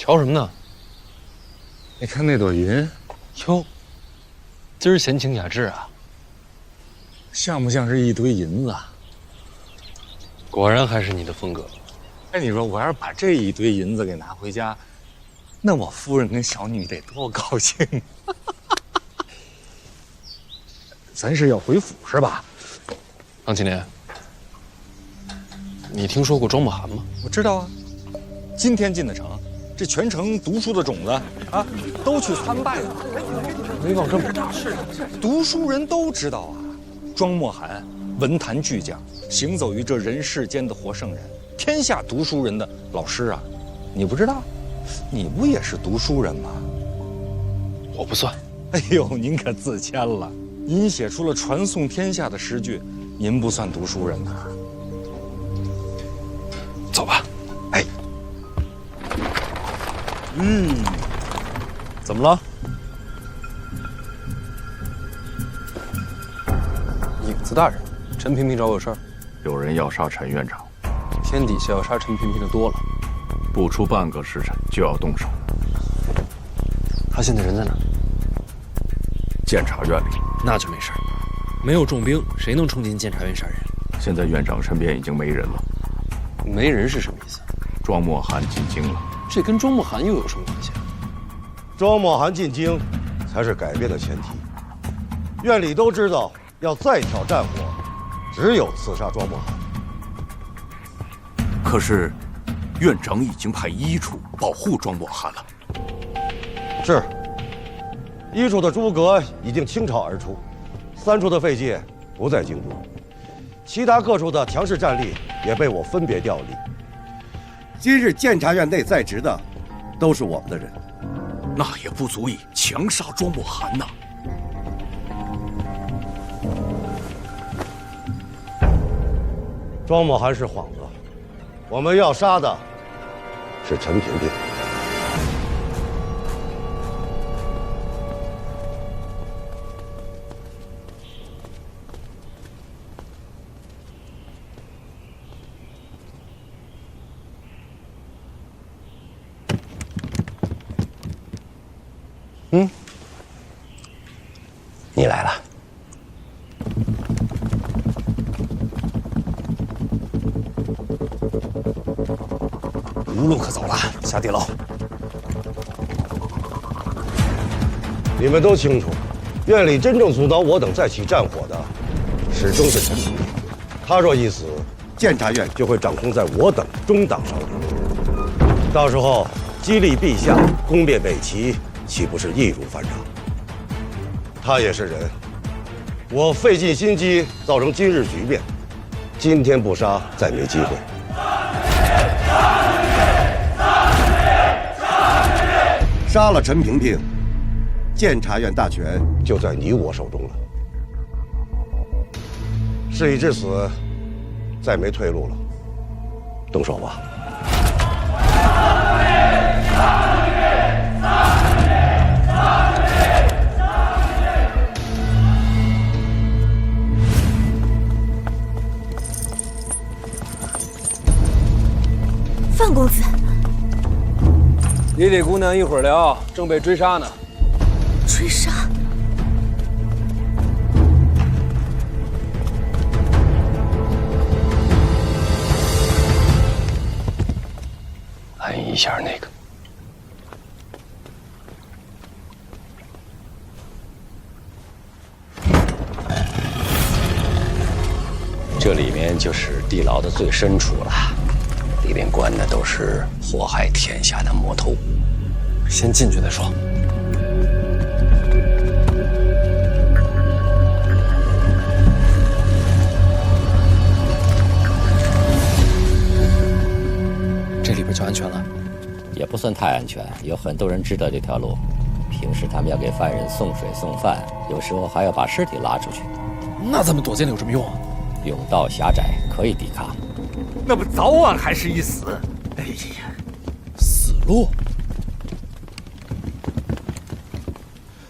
瞧什么呢？你看那朵云，哟，今儿闲情雅致啊，像不像是一堆银子？果然还是你的风格。哎，你说我要是把这一堆银子给拿回家，那我夫人跟小女得多高兴！咱是要回府是吧？郎青莲，你听说过庄墨涵吗？我知道啊，今天进的城，这全城读书的种子啊，都去参拜了。威望这么大，读书人都知道啊，庄墨涵文坛巨匠，行走于这人世间的活圣人，天下读书人的老师啊，你不知道？你不也是读书人吗？我不算。哎呦，您可自谦了，您写出了传颂天下的诗句，您不算读书人呐。走吧。哎，怎么了？影子大人，陈萍萍找我有事儿。有人要杀陈院长，天底下要杀陈萍萍的多了，不出半个时辰就要动手。他现在人在哪？监察院里，那就没事儿。没有重兵，谁能冲进监察院杀人？现在院长身边已经没人了。没人是什么意思？庄墨涵进京了，这跟庄墨涵又有什么关系？庄墨涵进京，才是改变的前提。院里都知道，要再挑战我，只有刺杀庄墨涵。可是，院长已经派一处保护庄墨涵了。是，一处的诸葛已经倾巢而出，三处的废界不在京都，其他各处的强势战力也被我分别调离。今日监察院内在职的，都是我们的人。那也不足以强杀庄墨涵呐。庄墨涵是幌子，我们要杀的是陈萍萍。你来了。无路可走了，下地牢。你们都清楚，院里真正阻挠我等再起战火的，始终是陈萍萍。他若一死，监察院就会掌控在我等中党手里。到时候激励陛下攻灭北齐，岂不是易如反掌？他也是人，我费尽心机造成今日局面，今天不杀，再没机会。杀了陈萍萍，监察院大权就在你我手中了。事已至此，再没退路了，动手吧。范公子，李李姑娘一会儿聊，正被追杀呢。追杀？按一下那个。这里面就是地牢的最深处了。里边关的都是祸害天下的魔头，先进去再说。这里边就安全了？也不算太安全，有很多人知道这条路。平时他们要给犯人送水送饭，有时候还要把尸体拉出去。那咱们躲进来有什么用啊？甬道狭窄，可以抵抗。那不早晚还是一死？哎呀，死路！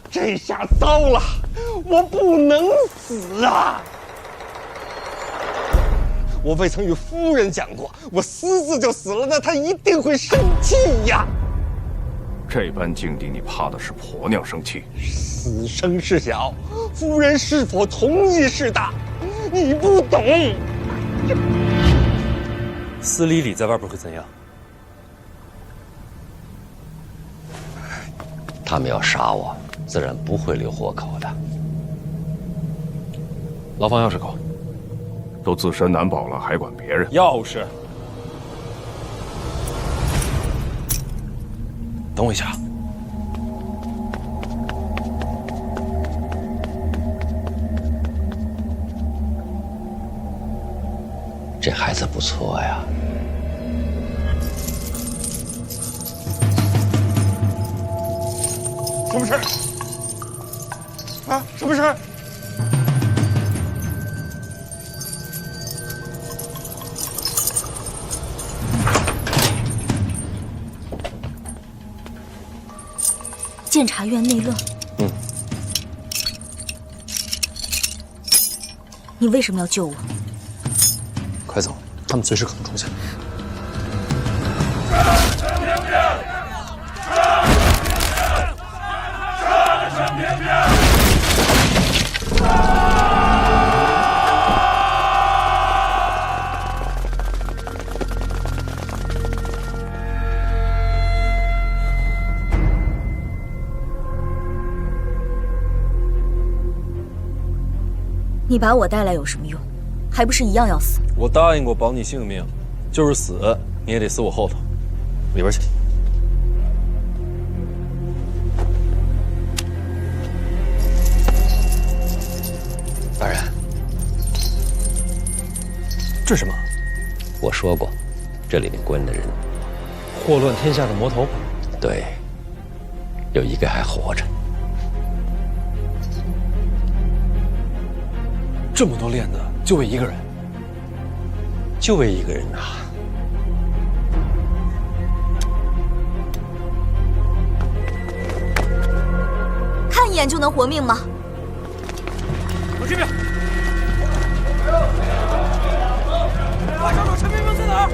这下糟了，我不能死啊！我未曾与夫人讲过，我私自就死了，那她一定会生气呀。这般境地，你怕的是婆娘生气？死生事小，夫人是否同意事大，你不懂。司礼礼在外边会怎样？他们要杀我，自然不会留活口的。牢房钥匙口，都自身难保了，还管别人？钥匙。等我一下。这孩子不错呀。什么事？啊，什么事？监察院内乱。你为什么要救我？快走，他们随时可能出现。你把我带来有什么用？还不是一样要死？我答应过保你性命，就是死你也得死我后头。里边去。大人，这是什么？我说过，这里面关的人，祸乱天下的魔头。对，有一个还活着。这么多链子，就为一个人？就为一个人呐！看一眼就能活命吗？往这边！快找找陈明明在哪儿？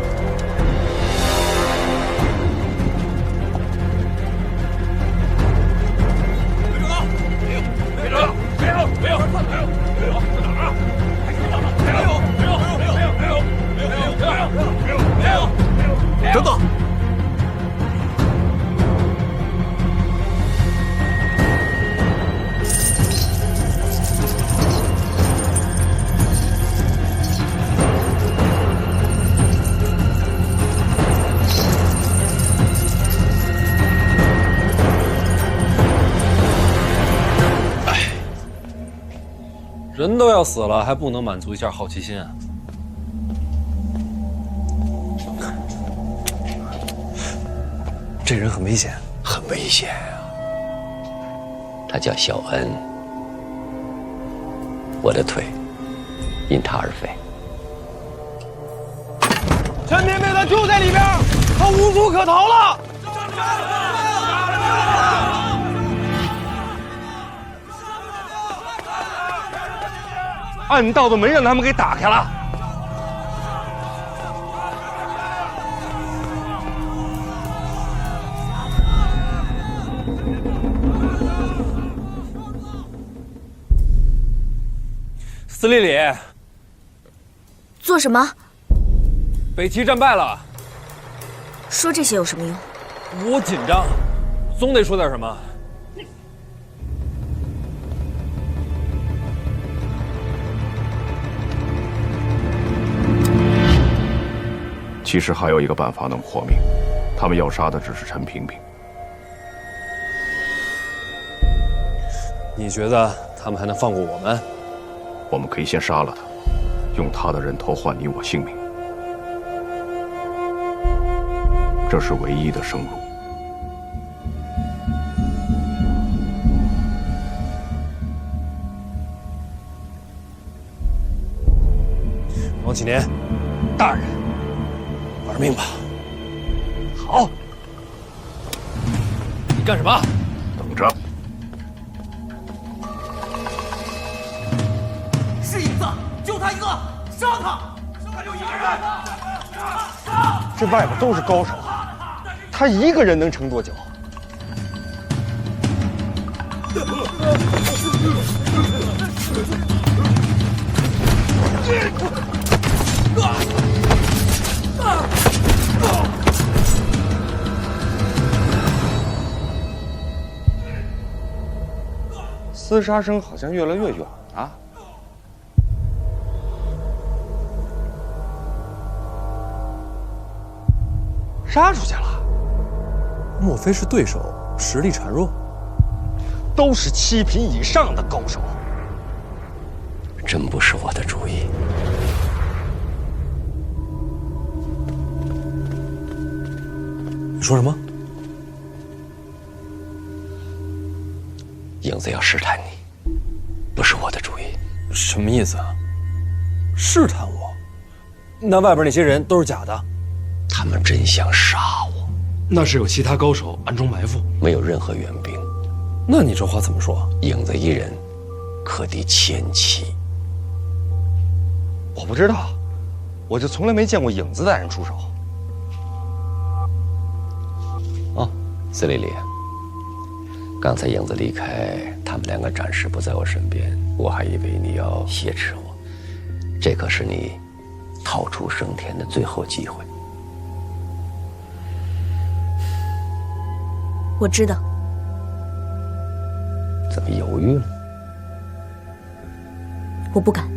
没找到！没有！没有！没有！没有！在哪儿啊？没有！没有！没有！没有！没有！没有！没有！没有！没有！等等！人都要死了，还不能满足一下好奇心啊？这人很危险，很危险啊！他叫小恩，我的腿因他而废。陈明明他就在里边，他无处可逃了。暗道的门让他们给打开了。司礼礼，做什么？北齐战败了。说这些有什么用？我紧张，总得说点什么。其实还有一个办法能破命，他们要杀的只是陈萍萍。你觉得他们还能放过我们？我们可以先杀了他，用他的人头换你我性命，这是唯一的生路。王启年，大人，玩命吧！好，你干什么？等着。是影子，就他一个，杀他！他就一个人。这外边都是高手，他一个人能撑多久？厮杀声好像越来越远了。杀出去了，莫非是对手实力孱弱？都是7品以上的高手。真不是我的主意。你说什么？影子要试探你，不是我的主意。什么意思啊？试探我？那外边那些人都是假的？他们真想杀我。那是有其他高手暗中埋伏？没有任何援兵。那你这话怎么说？影子一人可敌1000骑。我不知道，我就从来没见过影子带人出手。哦，司礼里，刚才影子离开，他们2个暂时不在我身边，我还以为你要挟持我，这可是你逃出升天的最后机会。我知道。怎么犹豫了？我不敢。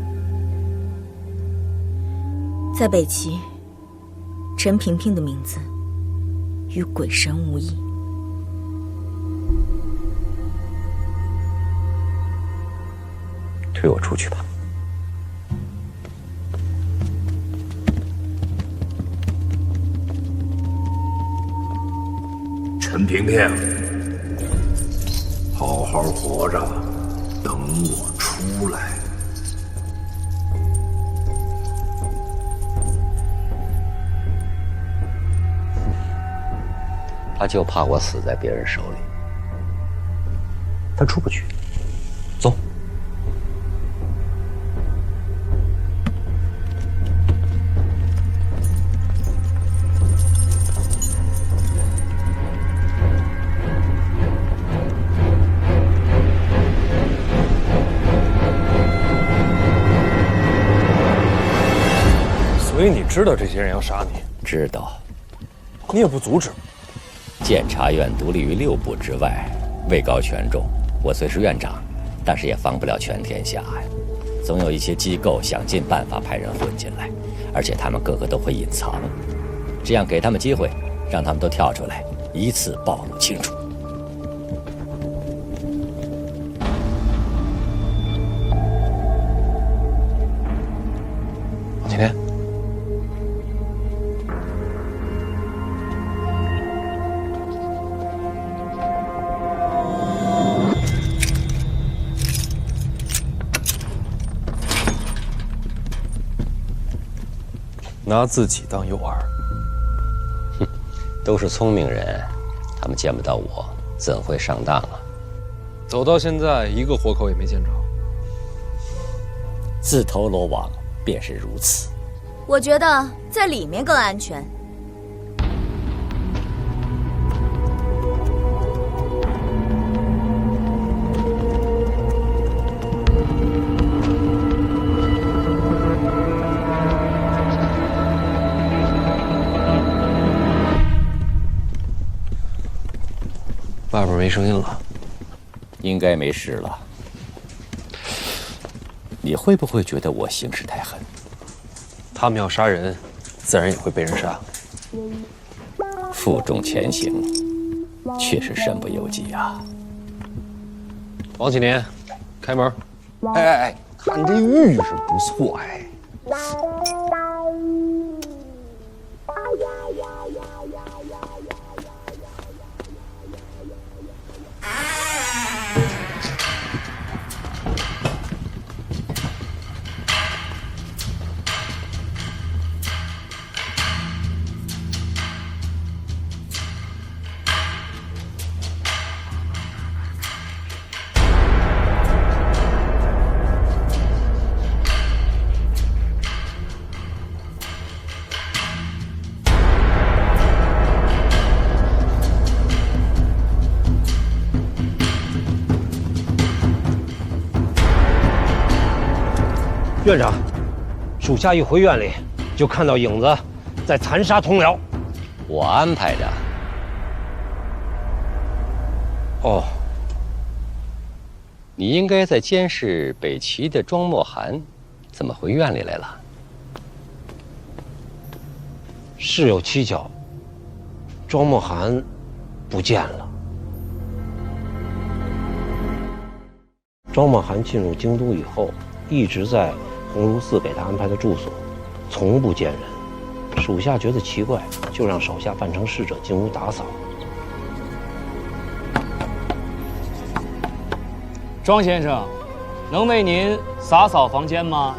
在北齐，陈萍萍的名字与鬼神无异。推我出去吧。陈萍萍，好好活着，等我出来。他就怕我死在别人手里，他出不去。走。所以你知道这些人要杀你？知道。你也不阻止。监察院独立于6部之外，位高权重。我虽是院长，但是也防不了全天下呀。总有一些机构想尽办法派人混进来，而且他们个个都会隐藏。这样给他们机会，让他们都跳出来，一次暴露清楚。王青天。拿自己当诱饵，哼，都是聪明人，他们见不到我，怎会上当啊？走到现在，一个活口也没见着。自投罗网便是如此。我觉得在里面更安全。外边没声音了，应该没事了。你会不会觉得我行事太狠？他们要杀人，自然也会被人杀。负重前行，确实身不由己啊。王启年，开门。哎，看这玉是不错哎。院长，属下一回院里，就看到影子在残杀同僚。我安排的。哦，你应该在监视北齐的庄墨涵，怎么回院里来了？事有蹊跷，庄墨涵不见了。庄墨涵进入京都以后，一直在鸿胪寺给他安排的住所，从不见人。属下觉得奇怪，就让手下扮成侍者进屋打扫。庄先生，能为您打扫房间吗？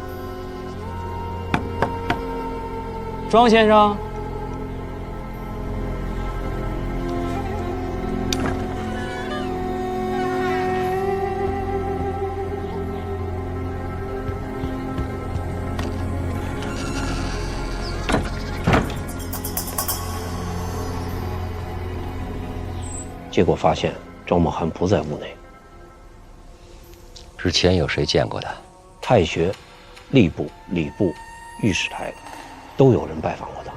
庄先生。结果发现庄墨涵不在屋内。之前有谁见过他？太学、吏部、礼部、御史台，都有人拜访过他。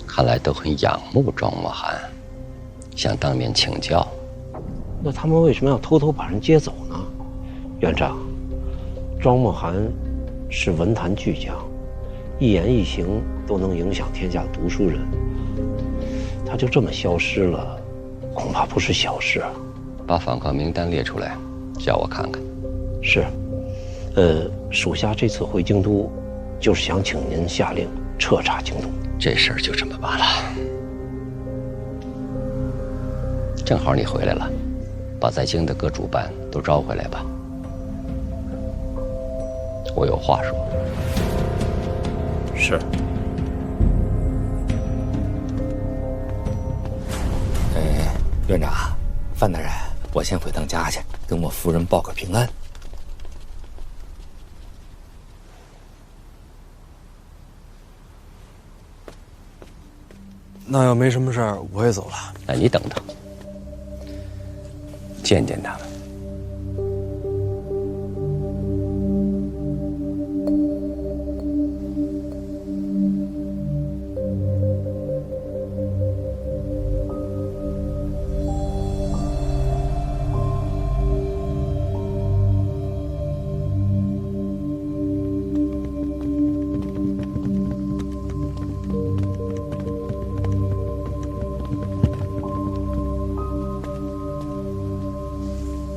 看来都很仰慕庄墨涵，想当面请教。那他们为什么要偷偷把人接走呢？院长，庄墨涵是文坛巨匠，一言一行都能影响天下的读书人。他就这么消失了，恐怕不是小事啊。把访客名单列出来，叫我看看。是，属下这次回京都，就是想请您下令彻查京都。这事儿就这么办了。正好你回来了，把在京的各主办都招回来吧。我有话说。是。院长，范大人，我先回趟家去，跟我夫人报个平安。那要没什么事儿，我也走了。那你等等，见见他们。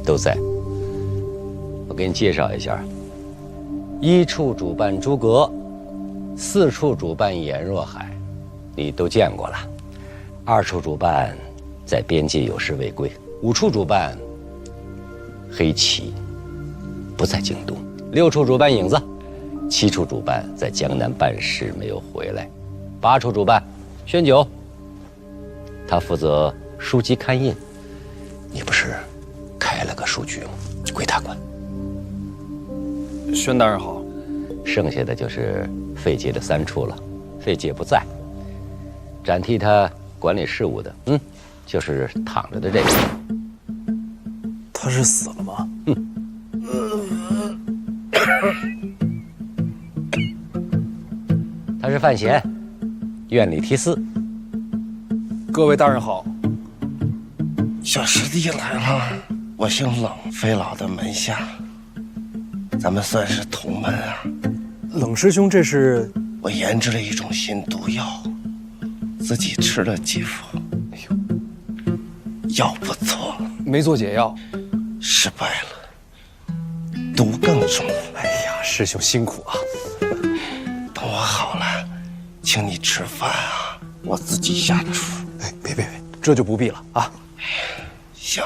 都在。我给你介绍一下：1处主办诸葛，4处主办颜若海，你都见过了。2处主办在边界有失未归，5处主办黑旗，不在京都，6处主办影子，7处主办在江南办事没有回来，8处主办宣九，他负责书籍刊印。你不是开了个书局吗？归他管。宣大人好。剩下的就是费介的3处了，费介不在，暂替他管理事务的，就是躺着的这个。他是死了吗？他是范闲，院里提司。各位大人好。小师弟来了，我姓冷，费老的门下，咱们算是同门啊。冷师兄，这是？我研制了一种新毒药，自己吃了几副，哎呦，药不错，没做解药，失败了，毒更重。哎呀，师兄辛苦啊！等我好了，请你吃饭啊，我自己下厨。哎，别，这就不必了啊。行，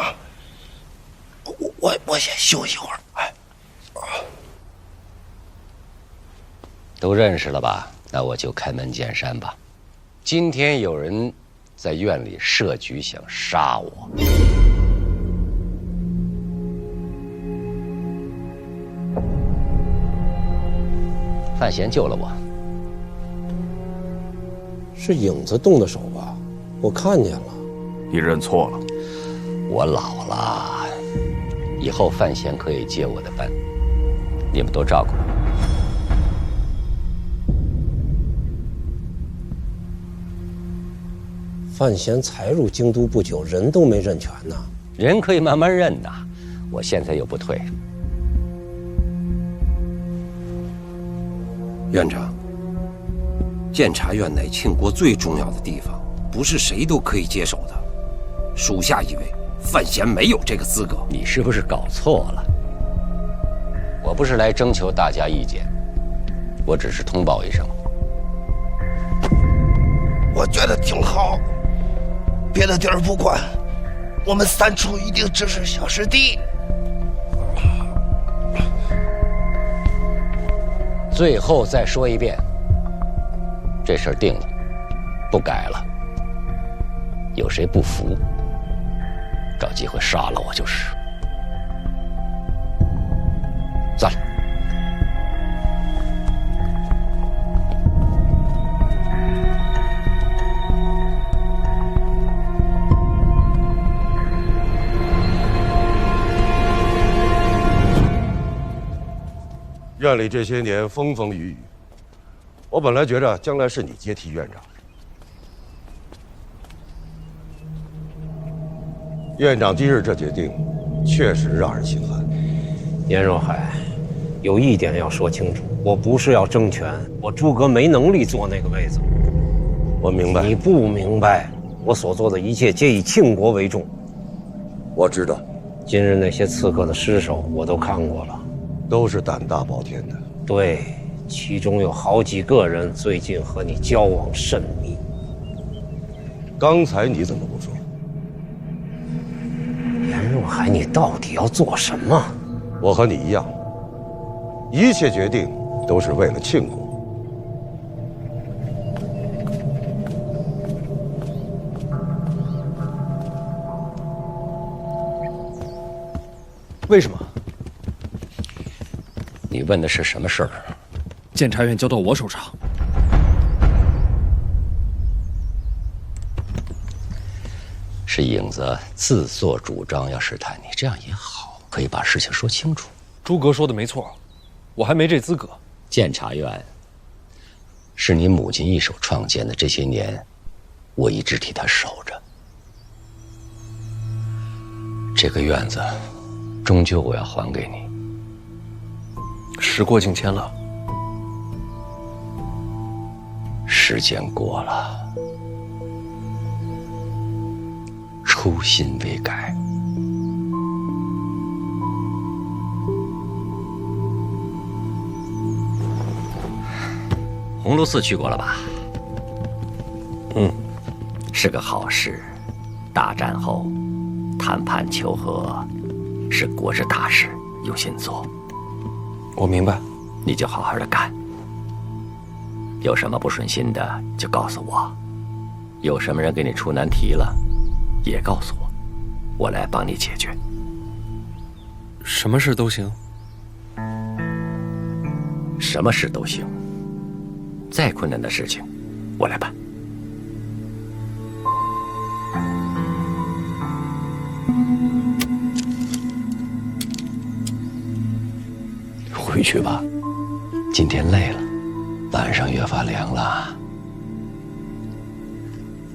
我先休息会儿。哎，都认识了吧？那我就开门见山吧。今天有人在院里设局想杀我。范闲救了我。是影子动的手吧？我看见了。你认错了。我老了，以后范闲可以接我的班。你们多照顾。范闲才入京都不久，人都没认全呢。人可以慢慢认呐，我现在又不退。院长，监察院乃庆国最重要的地方，不是谁都可以接手的。属下以为范闲没有这个资格。你是不是搞错了？我不是来征求大家意见，我只是通报一声。我觉得挺好，别的地儿不管，我们三处一定支持小师弟。最后再说一遍，这事儿定了，不改了。有谁不服，找机会杀了我就是。散了。院里这些年风风雨雨，我本来觉着将来是你接替院长。院长今日这决定，确实让人心寒。严若海，有一点要说清楚，我不是要争权，我诸葛没能力坐那个位子。我明白。你不明白，我所做的一切皆以庆国为重。我知道，今日那些刺客的尸首我都看过了。都是胆大包天的。对，其中有好几个人最近和你交往甚密。刚才你怎么不说？严若海，你到底要做什么？我和你一样，一切决定都是为了庆国。为什么？你问的是什么事儿？监察院交到我手上，是影子自作主张要试探你，这样也好，可以把事情说清楚。诸葛说的没错，我还没这资格。监察院是你母亲一手创建的，这些年我一直替她守着。这个院子终究我要还给你。时过境迁了，时间过了，初心未改。鸿胪寺去过了吧？是个好事。大战后，谈判求和是国之大事，用心做。我明白，你就好好的干。有什么不顺心的就告诉我，有什么人给你出难题了，也告诉我，我来帮你解决。什么事都行。什么事都行，再困难的事情，我来办。回去吧，今天累了，晚上越发凉了，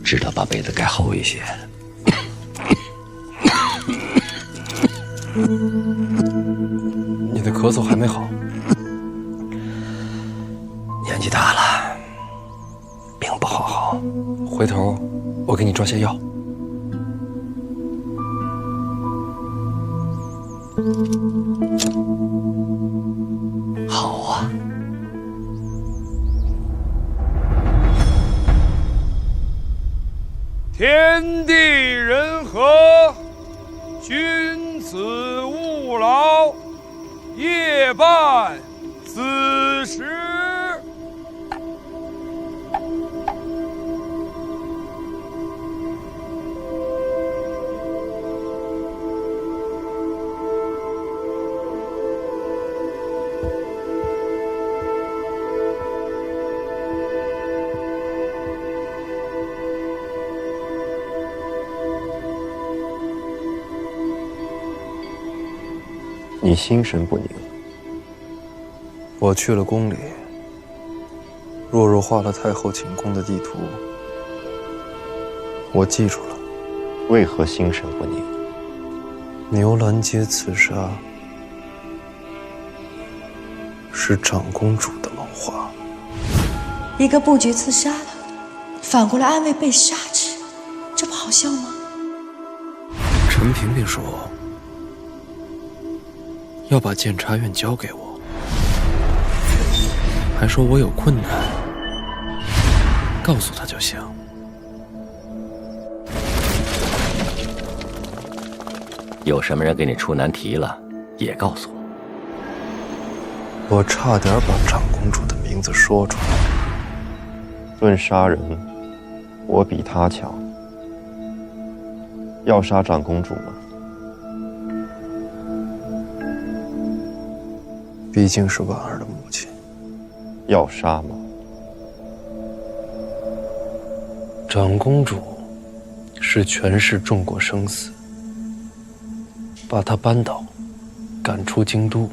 知道把被子盖厚一些。你的咳嗽还没好，年纪大了，病不好好。回头我给你抓些药。好啊。天地人和，君子务劳，夜半子时。你心神不宁，我去了宫里，若若画了太后寝宫的地图，我记住了。为何心神不宁？牛栏街刺杀是长公主的谋划。一个布局刺杀的，反过来安慰被杀之，这不好笑吗？陈萍萍说要把监察院交给我，还说我有困难告诉他就行。有什么人给你出难题了，也告诉我。我差点把长公主的名字说出来。论杀人，我比她强。要杀长公主吗？毕竟是婉儿的母亲。要杀吗？长公主是权势重过生死，把她扳倒，赶出京都，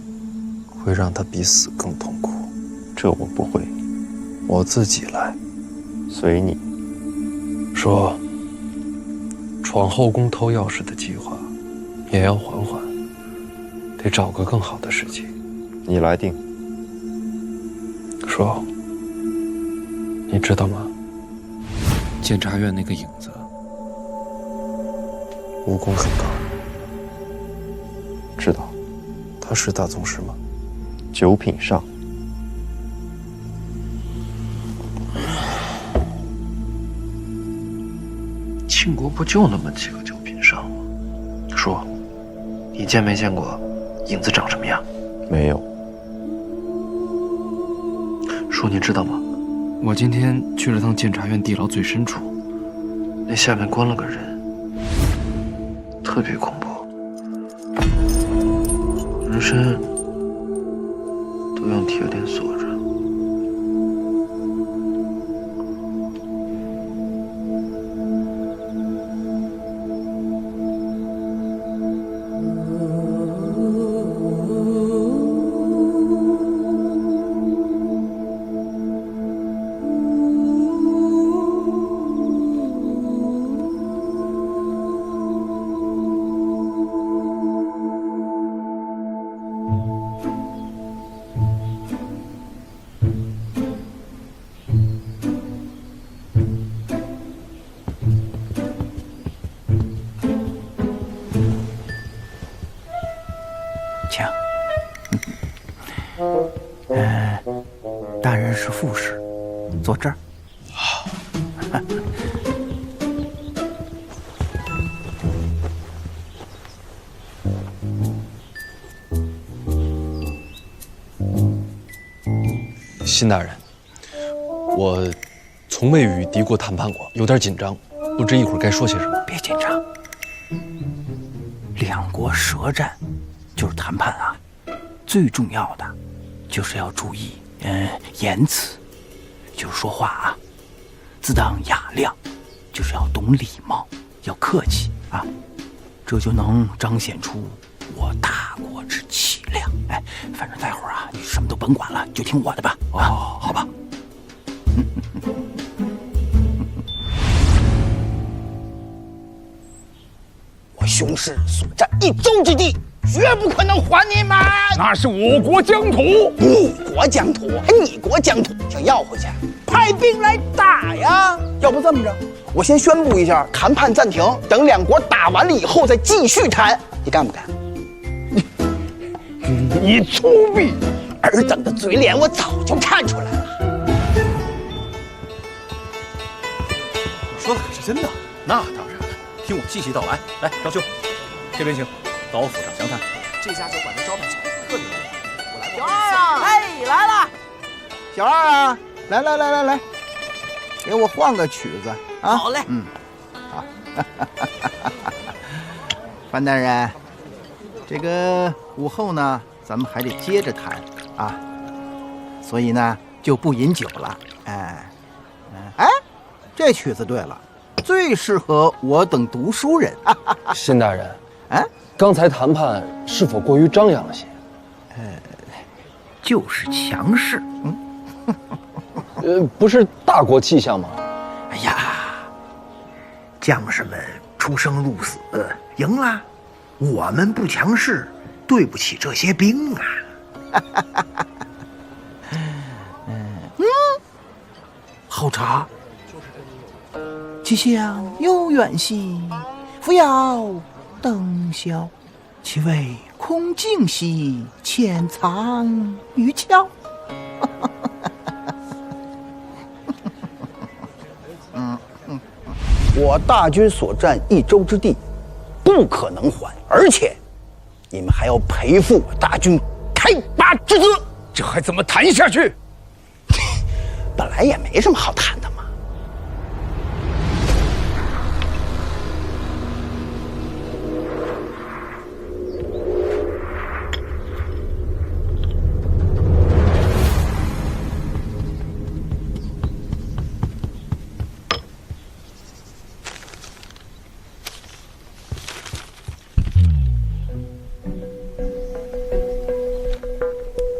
会让她比死更痛苦。这我不会，我自己来。随你。说，闯后宫偷钥匙的计划也要缓缓，得找个更好的时机。你来定。说，你知道吗？监察院那个影子，武功很高。知道。他是大宗师吗？9品上。庆国不就那么几个9品上吗？说，你见没见过影子长什么样？没有。说，你知道吗？我今天去了趟监察院地牢最深处，那下面关了个人，特别恐怖，人身都用铁链锁着。请。大人是副使，坐这儿。好。辛大人，我从未与敌国谈判过，有点紧张，不知一会儿该说些什么。别紧张，两国舌战就是谈判啊，最重要的就是要注意言辞，就是说话啊，自当雅量，就是要懂礼貌，要客气啊，这就能彰显出我大国之气量。哎，反正待会儿啊，你什么都甭管了，就听我的吧。哦，好吧。我雄师所占1州之地，绝不可能还你们。那是我国疆土，你国疆土，你国疆土，想要回去，派兵来打呀！要不这么着，我先宣布一下谈判暂停，等两国打完了以后再继续谈，你干不干？你粗鄙！尔等的嘴脸我早就看出来了。我说的可是真的？那当然了，听我细细道来。来，张兄，这边请，到我府上详谈。这家酒馆的招待小特别有礼，我来。小二啊，哎，来了。小二啊，来，给我换个曲子啊。好嘞。好。范大人，这个午后呢，咱们还得接着谈啊，所以呢就不饮酒了。哎，这曲子对了，最适合我等读书人。辛大人，刚才谈判是否过于张扬了些？就是强势。不是大国气象吗？哎呀，将士们出生入死，赢了，我们不强势，对不起这些兵啊。好茶，其香悠远兮，扶摇灯消，其味空静兮，潜藏于窍。我大军所占益州之地，不可能还，而且你们还要赔付我大军开拔之资，这还怎么谈下去？本来也没什么好谈的嘛。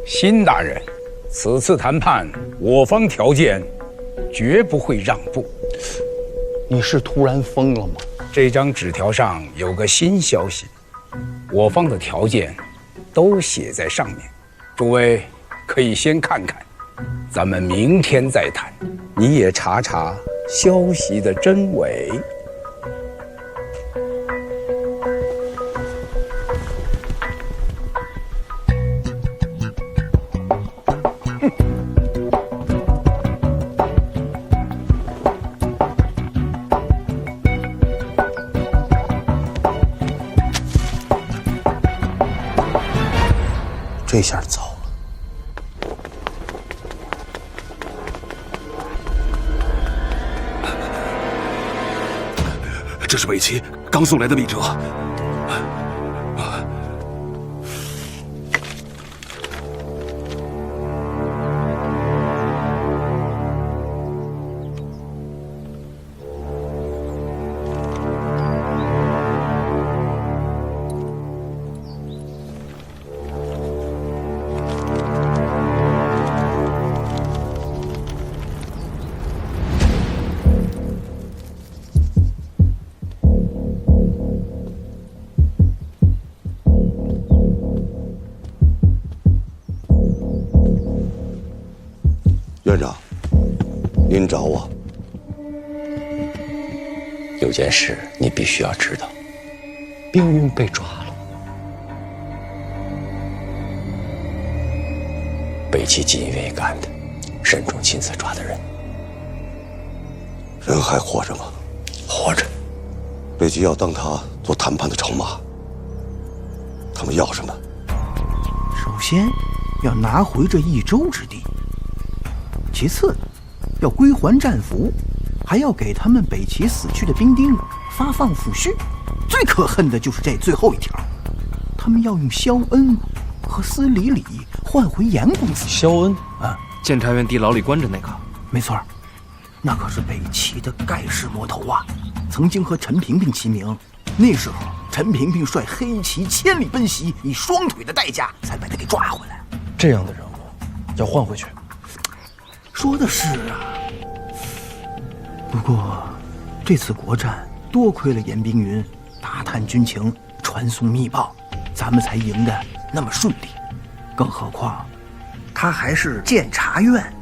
辛大人，此次谈判，我方条件绝不会让步。你是突然疯了吗？这张纸条上有个新消息，我方的条件都写在上面，诸位可以先看看，咱们明天再谈。你也查查消息的真伪。这下糟了。这是北齐刚送来的密折。院长，您找我？有件事你必须要知道，冰云被抓了。北齐锦衣卫干的，沈仲亲自抓的人。人还活着吗？活着。北齐要当他做谈判的筹码，他们要什么？首先要拿回这益州之地，其次要归还战俘，还要给他们北齐死去的兵丁发放抚恤。最可恨的就是这最后一条，他们要用萧恩和司礼礼换回严公子。萧恩啊，监察院地牢里关着那个。没错，那可是北齐的盖世魔头啊，曾经和陈萍萍齐名。那时候陈萍萍率黑旗千里奔袭，以双腿的代价才把他给抓回来。这样的人物要换回去。说的是啊，不过这次国战多亏了严冰云打探军情，传送密报，咱们才赢得那么顺利。更何况他还是监察院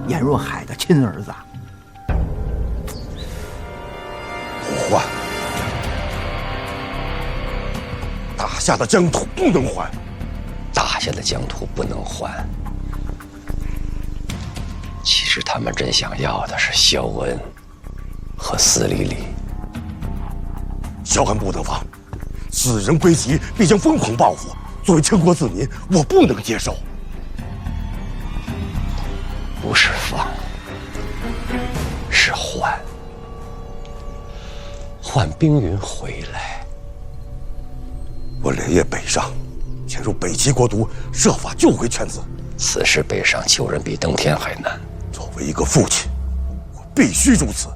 严若海的亲儿子。不还，打下的疆土不能还，打下的疆土不能还。其实他们真想要的是萧恩和司礼礼。萧恩不能放，此人归齐必将疯狂报复。作为全国子民，我不能接受。不是放，是换。换冰云回来。我连夜北上，潜入北齐国都，设法救回犬子。此事北上救人比登天还难。作为一个父亲，我必须如此。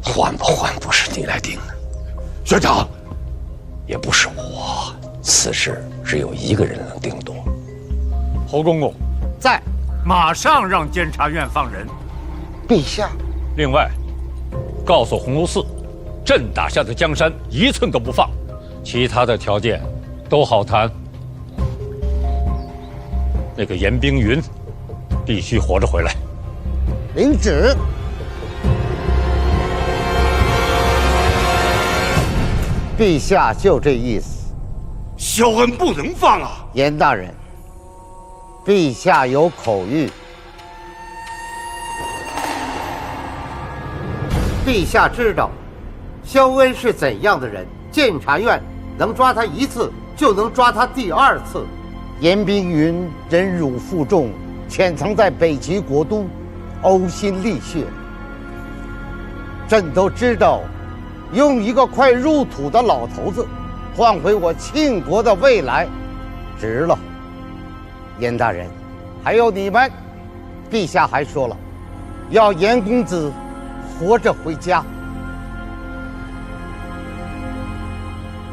换不换不是你来定的，学长，也不是我。此事只有一个人能定夺，侯公公，在，马上让监察院放人。陛下。另外，告诉鸿胪寺，朕打下的江山一寸都不放，其他的条件都好谈。那个严冰云必须活着回来。领旨。陛下就这意思。萧恩不能放啊！严大人，陛下有口谕。陛下知道萧恩是怎样的人，监察院能抓他一次，就能抓他第二次。严冰云忍辱负重，潜藏在北齐国都，呕心沥血。朕都知道，用一个快入土的老头子换回我庆国的未来，值了。严大人，还有你们，陛下还说了，要严公子活着回家。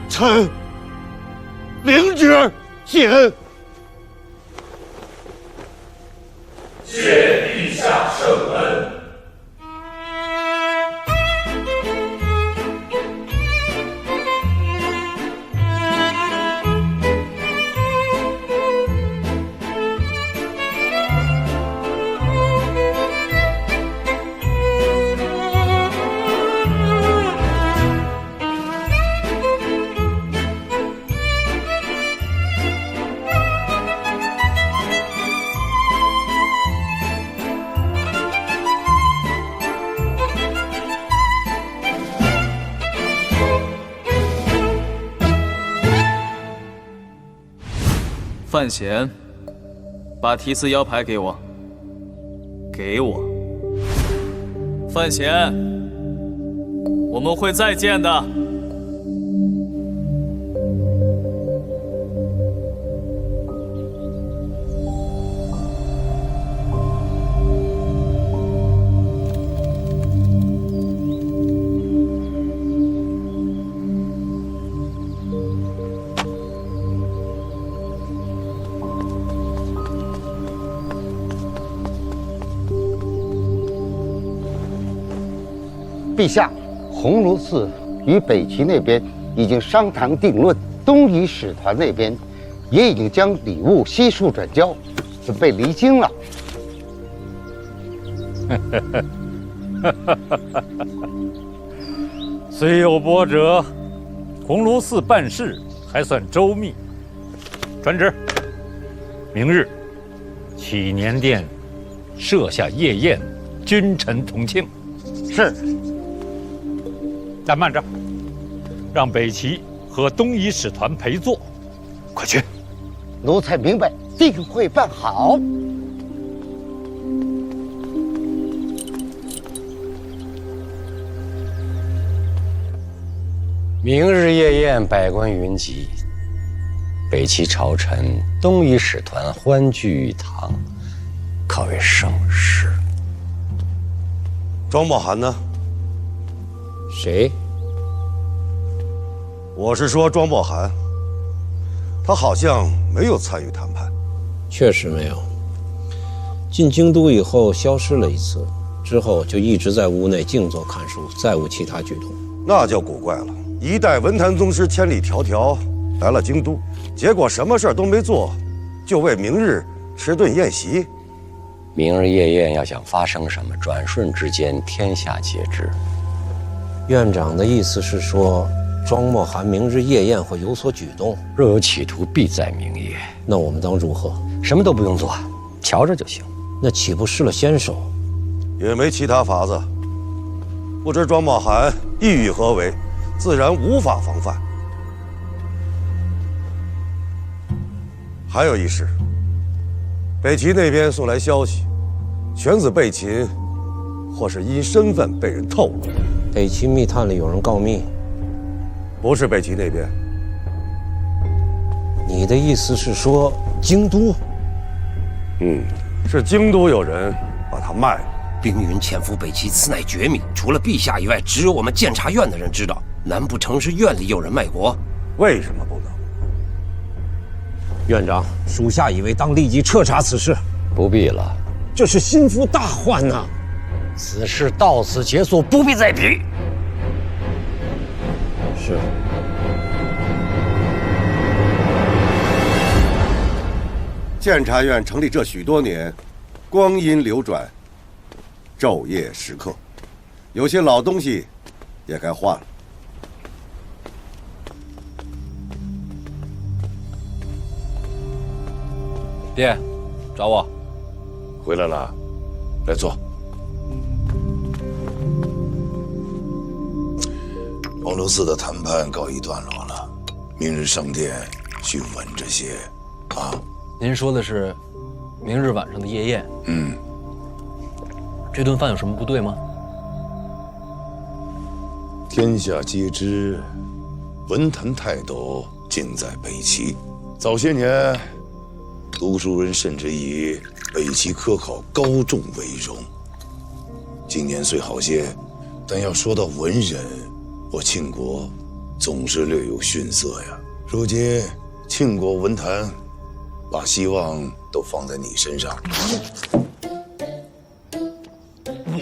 臣领旨，谢恩。谢陛下圣恩。范闲，把提词腰牌给我。给我。范闲，我们会再见的。陛下，鸿胪寺与北齐那边已经商谈定论，东夷使团那边也已经将礼物悉数转交，准备离京了。虽有波折，鸿胪寺办事还算周密。传旨，明日启年殿设下夜宴，君臣同庆。是。但慢着，让北齐和东夷使团陪坐。快去！奴才明白，定会办好。明日夜宴，百官云集，北齐朝臣、东夷使团欢聚一堂，可谓盛事。庄茂涵呢？谁？我是说庄茂涵，他好像没有参与谈判。确实没有。进京都以后消失了一次，之后就一直在屋内静坐看书，再无其他举动。那就古怪了。一代文坛宗师千里迢迢来了京都，结果什么事儿都没做，就为明日吃顿宴席。明日夜宴要想发生什么，转瞬之间天下皆知。院长的意思是说，庄默涵明日夜宴会有所举动，若有企图，必在明夜。那我们当如何？什么都不用做，瞧着就行。那岂不失了先手？也没其他法子。不知庄茂涵意欲何为，自然无法防范。还有一事，北齐那边送来消息，犬子被擒，或是因身份被人透露。北齐密探里有人告密，不是北齐那边。你的意思是说京都？是京都有人把他卖了。冰云潜伏北齐，此乃绝密，除了陛下以外，只有我们监察院的人知道。难不成是院里有人卖国？为什么不能？院长，属下以为当立即彻查此事。不必了，这是心腹大患呐！此事到此结束，不必再提。是。监察院成立这许多年，光阴流转，昼夜时刻，有些老东西也该换了。爹，找我。回来了，来坐。黄楼寺的谈判告一段落了，明日上殿去稳这些，啊。您说的是明日晚上的夜宴？嗯。这顿饭有什么不对吗？天下皆知，文坛泰斗尽在北齐。早些年，读书人甚至以北齐科考高中为荣。今年虽好些，但要说到文人，我庆国总是略有逊色呀。如今庆国文坛把希望都放在你身上。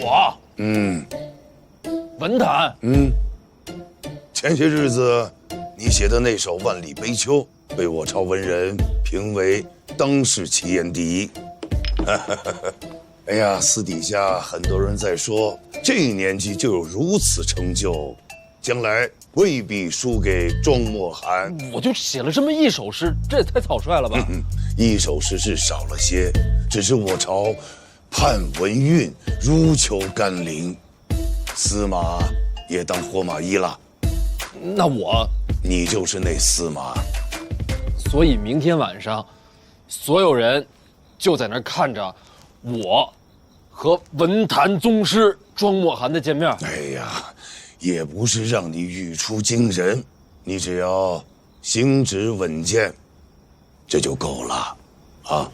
我？文坛？前些日子你写的那首《万里悲秋》被我朝文人评为当世奇言第一。哎呀，私底下很多人在说，这年纪就有如此成就，将来未必输给庄墨涵。我就写了这么一首诗，这也太草率了吧？一首诗是少了些，只是我朝盼文韵，如求甘霖。司马也当活马医了。那你就是那司马。所以明天晚上，所有人就在那儿看着我和文坛宗师庄墨涵的见面。哎呀，也不是让你语出惊人，你只要行止稳健，这就够了，啊。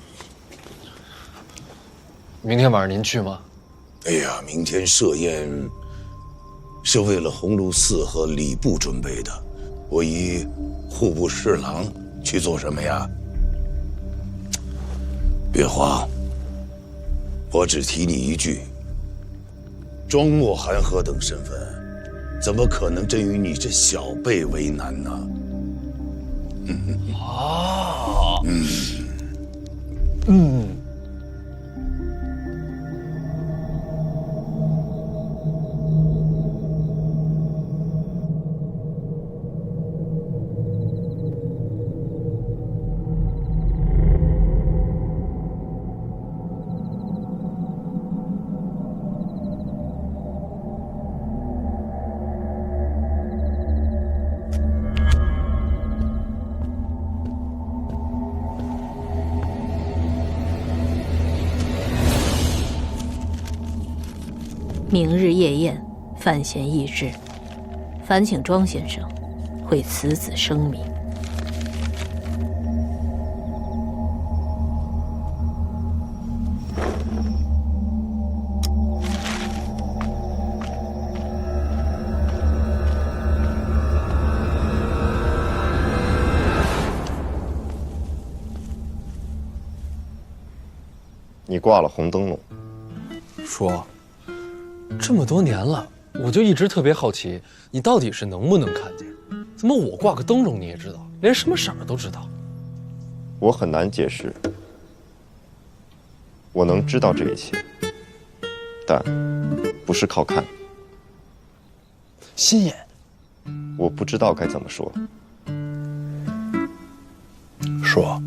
明天晚上您去吗？哎呀，明天设宴是为了鸿胪寺和礼部准备的，我以户部侍郎去做什么呀？别慌，我只提你一句，庄墨涵何等身份，怎么可能真与你这小辈为难呢？明日夜宴，范闲议制，烦请庄先生会此子声明。你挂了红灯笼。说。这么多年了，我就一直特别好奇，你到底是能不能看见？怎么我挂个灯笼你也知道，连什么色儿都知道？我很难解释，我能知道这一切，但不是靠看。心眼，我不知道该怎么说。说，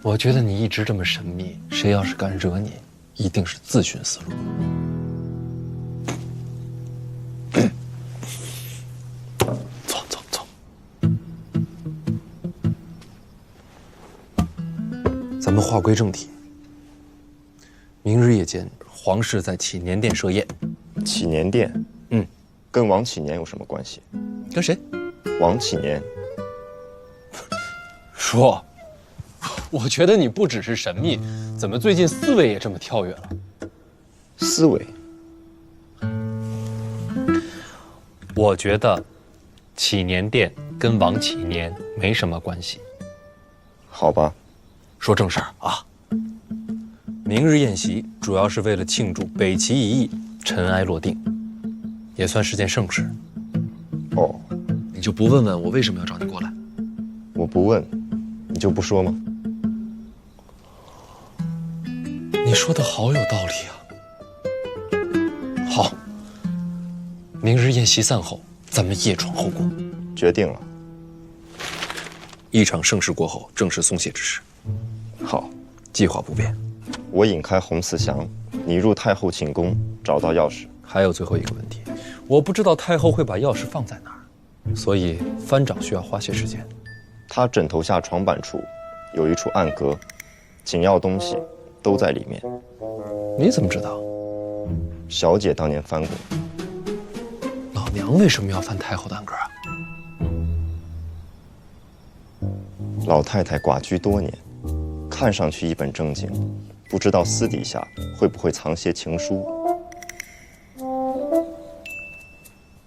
我觉得你一直这么神秘，谁要是敢惹你，一定是自寻死路。咱们话归正题。明日夜间，皇室在启年殿设宴。启年殿，跟王启年有什么关系？跟谁？王启年。说，我觉得你不只是神秘，怎么最近思维也这么跳跃了？思维？我觉得启年殿跟王启年没什么关系。好吧，说正事儿啊。明日宴席主要是为了庆祝北齐一役尘埃落定，也算是件盛事。哦，你就不问问我为什么要找你过来？我不问，你就不说吗？你说的好有道理啊。好，明日宴席散后，咱们夜闯后宫。决定了。一场盛事过后，正是松懈之时。好，计划不变。我引开洪四祥，你入太后寝宫，找到钥匙。还有最后一个问题，我不知道太后会把钥匙放在哪儿，所以藩长需要花些时间。他枕头下床板处有一处暗格，紧要东西都在里面。你怎么知道？小姐当年翻过。老娘为什么要翻太后的暗格啊？老太太寡居多年，看上去一本正经，不知道私底下会不会藏些情书。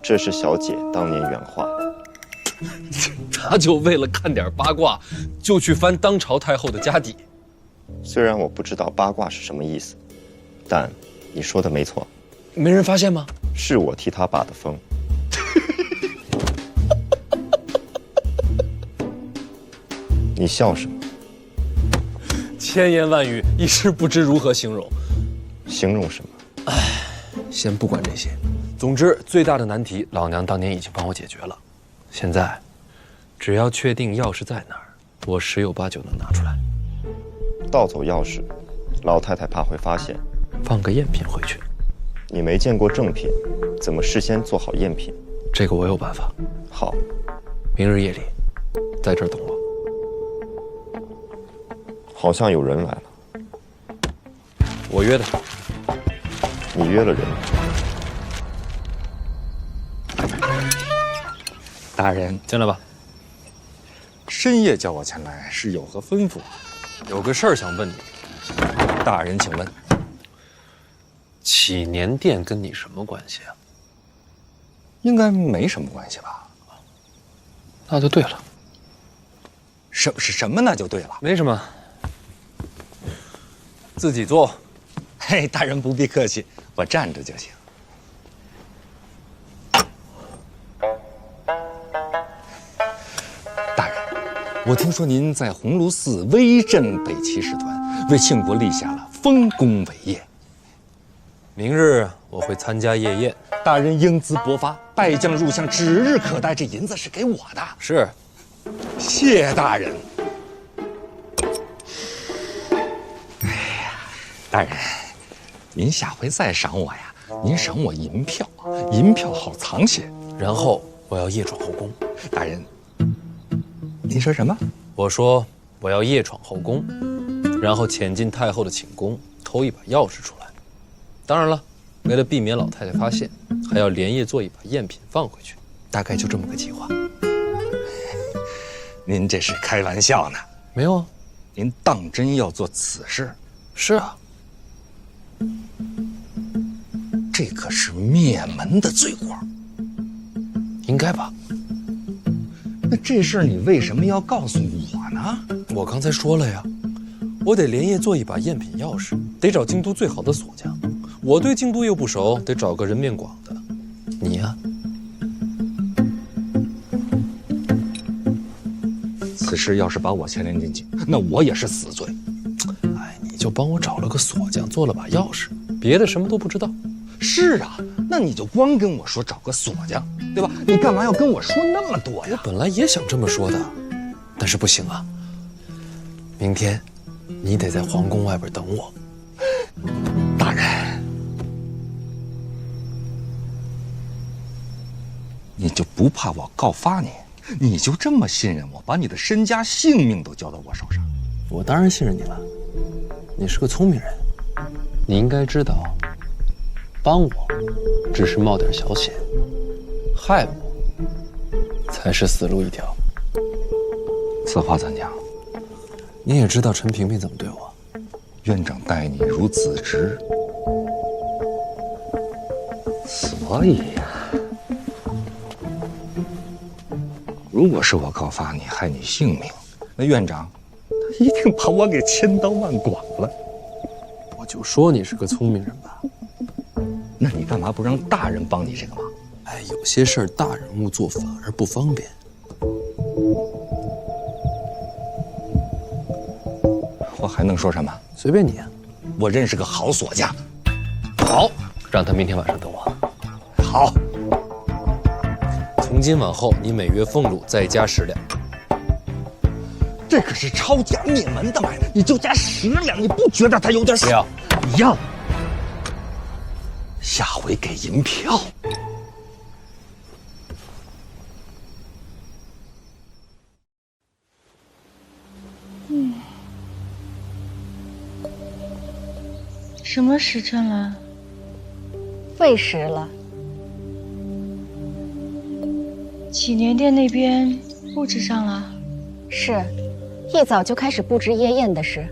这是小姐当年原话。他就为了看点八卦，就去翻当朝太后的家底。虽然我不知道八卦是什么意思，但你说的没错。没人发现吗？是我替他把的风。你笑什么？千言万语，一时不知如何形容。形容什么？唉，先不管这些。总之，最大的难题，老娘当年已经帮我解决了。现在，只要确定钥匙在哪儿，我十有八九能拿出来。盗走钥匙，老太太怕会发现。放个赝品回去。你没见过正品，怎么事先做好赝品？这个我有办法。好，明日夜里，在这儿等我。好像有人来了。我约的。你约了人？大人，进来吧。深夜叫我前来，是有何吩咐？有个事儿想问你。大人，请问。启年殿跟你什么关系啊？应该没什么关系吧？那就对了。什么那就对了？没什么。自己坐。嘿，大人不必客气，我站着就行。大人，我听说您在鸿胪寺威震北齐使团，为庆国立下了丰功伟业。明日我会参加夜宴，大人英姿勃发，败将入相，指日可待。这银子是给我的。是，谢大人。哎呀，大人，您下回再赏我呀，您赏我银票，银票好藏些。然后我要夜闯后宫。大人，您说什么？我说我要夜闯后宫，然后潜进太后的寝宫，偷一把钥匙出来。当然了，为了避免老太太发现，还要连夜做一把赝品放回去，大概就这么个计划。您这是开玩笑呢？没有啊，您当真要做此事？是啊，这可是灭门的罪过。应该吧？那这事你为什么要告诉我呢？我刚才说了呀，我得连夜做一把赝品钥匙，得找京都最好的锁匠。我对京都又不熟，得找个人面广的。你呀，此事要是把我牵连进去，那我也是死罪。哎，你就帮我找了个锁匠，做了把钥匙，别的什么都不知道。是啊，那你就光跟我说找个锁匠，对吧？你干嘛要跟我说那么多呀？我本来也想这么说的，但是不行啊。明天，你得在皇宫外边等我。大人，你就不怕我告发你？你就这么信任我，把你的身家性命都交到我手上？我当然信任你了。你是个聪明人，你应该知道，帮我只是冒点小险，害我才是死路一条。此话怎讲？你也知道陈萍萍怎么对我。院长待你如子侄，所以呀，如果是我告发你，害你性命，那院长一定把我给千刀万剐了。我就说你是个聪明人吧。那你干嘛不让大人帮你这个忙？哎，有些事儿大人物做反而不方便。我还能说什么？随便你啊。我认识个好锁匠。好，让他明天晚上等我。好。从今往后，你每月俸禄再加10两。这可是抄家灭门的买卖，你就加10两，你不觉得他有点少？不要，你要。下回给银票。什么时辰了？未时了。祈年殿那边布置上了？是，一早就开始布置夜宴的事。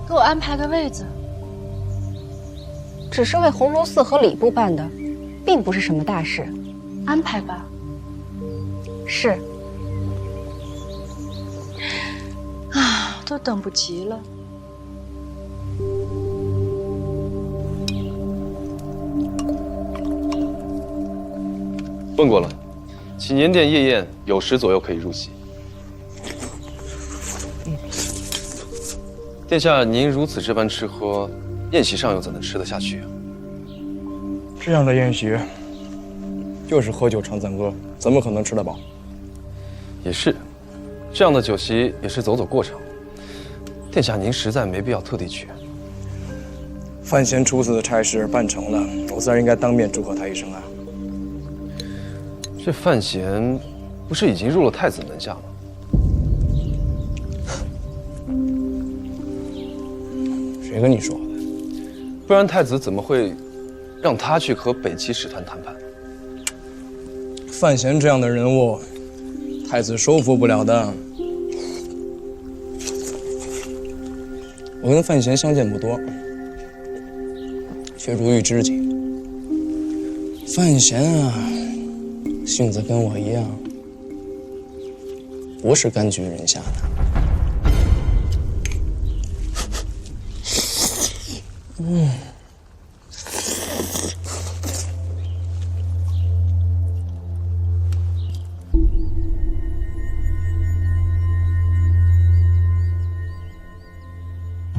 给我安排个位子。只是为鸿胪寺和礼部办的，并不是什么大事。安排吧。是。啊，都等不及了。问过了，祈年殿夜宴有10左右可以入席。殿下，您如此这般吃喝，宴席上又怎能吃得下去啊？这样的宴席，就是喝酒唱赞歌，怎么可能吃得饱？也是，这样的酒席也是走走过场。殿下，您实在没必要特地去。范闲出此的差事办成了，我自然应该当面祝贺他一声啊。这范闲不是已经入了太子门下吗？谁跟你说的？不然太子怎么会让他去和北齐使团谈判？范闲这样的人物，太子收服不了的。我跟范闲相见不多，却如遇知己。范闲啊，性子跟我一样，不是甘居人下的。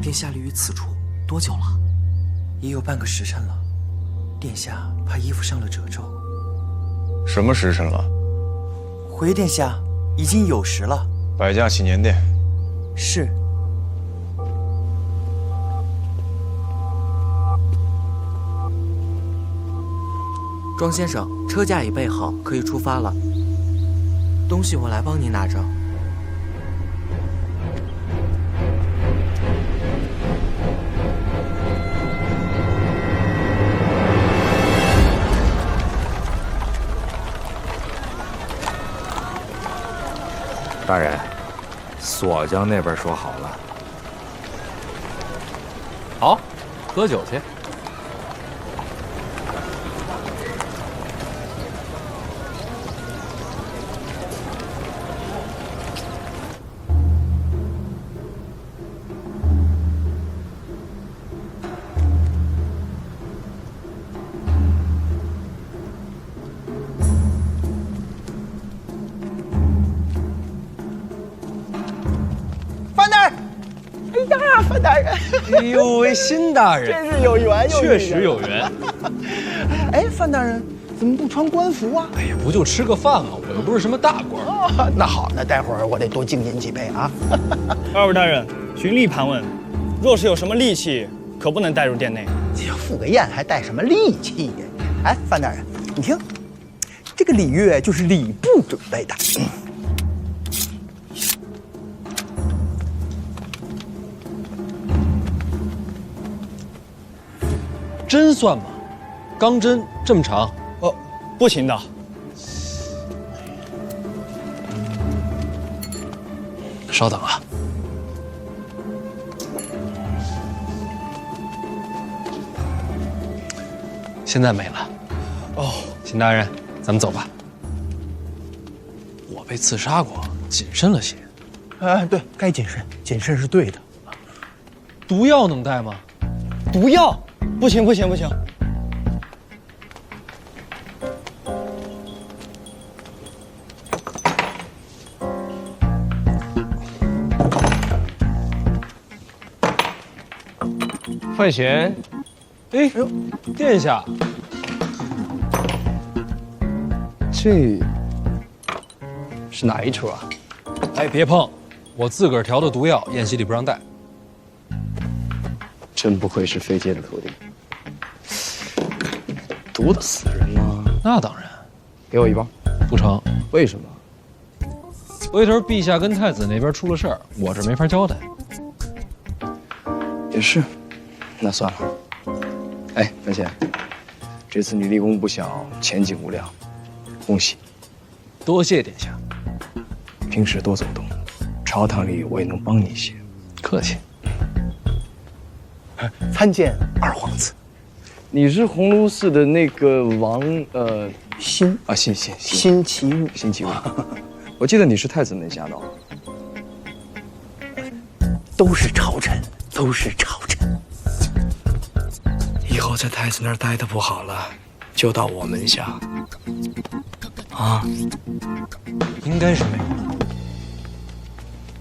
殿下立于此处多久了？也有半个时辰了。殿下怕衣服上了褶皱。什么时辰了？回殿下，已经有时了。摆驾祈年殿。是。庄先生，车驾已备好，可以出发了。东西我来帮您拿着。大人，锁匠那边说好了。好，喝酒去。范大人，哎呦喂，辛大人，真是有缘有确实有缘。哎，范大人怎么不穿官服啊？哎呀，不就吃个饭吗？我又不是什么大官。哦，那好，那待会儿我得多敬您几杯啊。二位大人，循例盘问，若是有什么利器，可不能带入殿内。赴个宴还带什么利器呀？哎，范大人，你听，这个礼乐就是礼部准备的。针算吗？钢针这么长？哦，不行的。稍等啊。现在没了。哦，辛大人，咱们走吧。我被刺杀过，谨慎了些。对，该谨慎，谨慎是对的。毒药能带吗？毒药？不行不行不行。范闲，哎，殿下，这是哪一出啊？哎，别碰，我自个儿调的毒药，宴席里不让带。真不愧是飞阶的徒弟，毒得死人吗？那当然，给我一包。不成。为什么？回头陛下跟太子那边出了事儿，我这没法交代。也是。那算了。哎，范闲，这次你立功不小，前景无量，恭喜！多谢殿下。平时多走动，朝堂里我也能帮你一些。客气。参见二皇子。你是鸿胪寺的那个王辛啊，辛其物。辛其物。我记得你是太子门下的。都是朝臣，都是朝臣。以后在太子那儿待的不好了，就到我门下。啊，应该是没有了。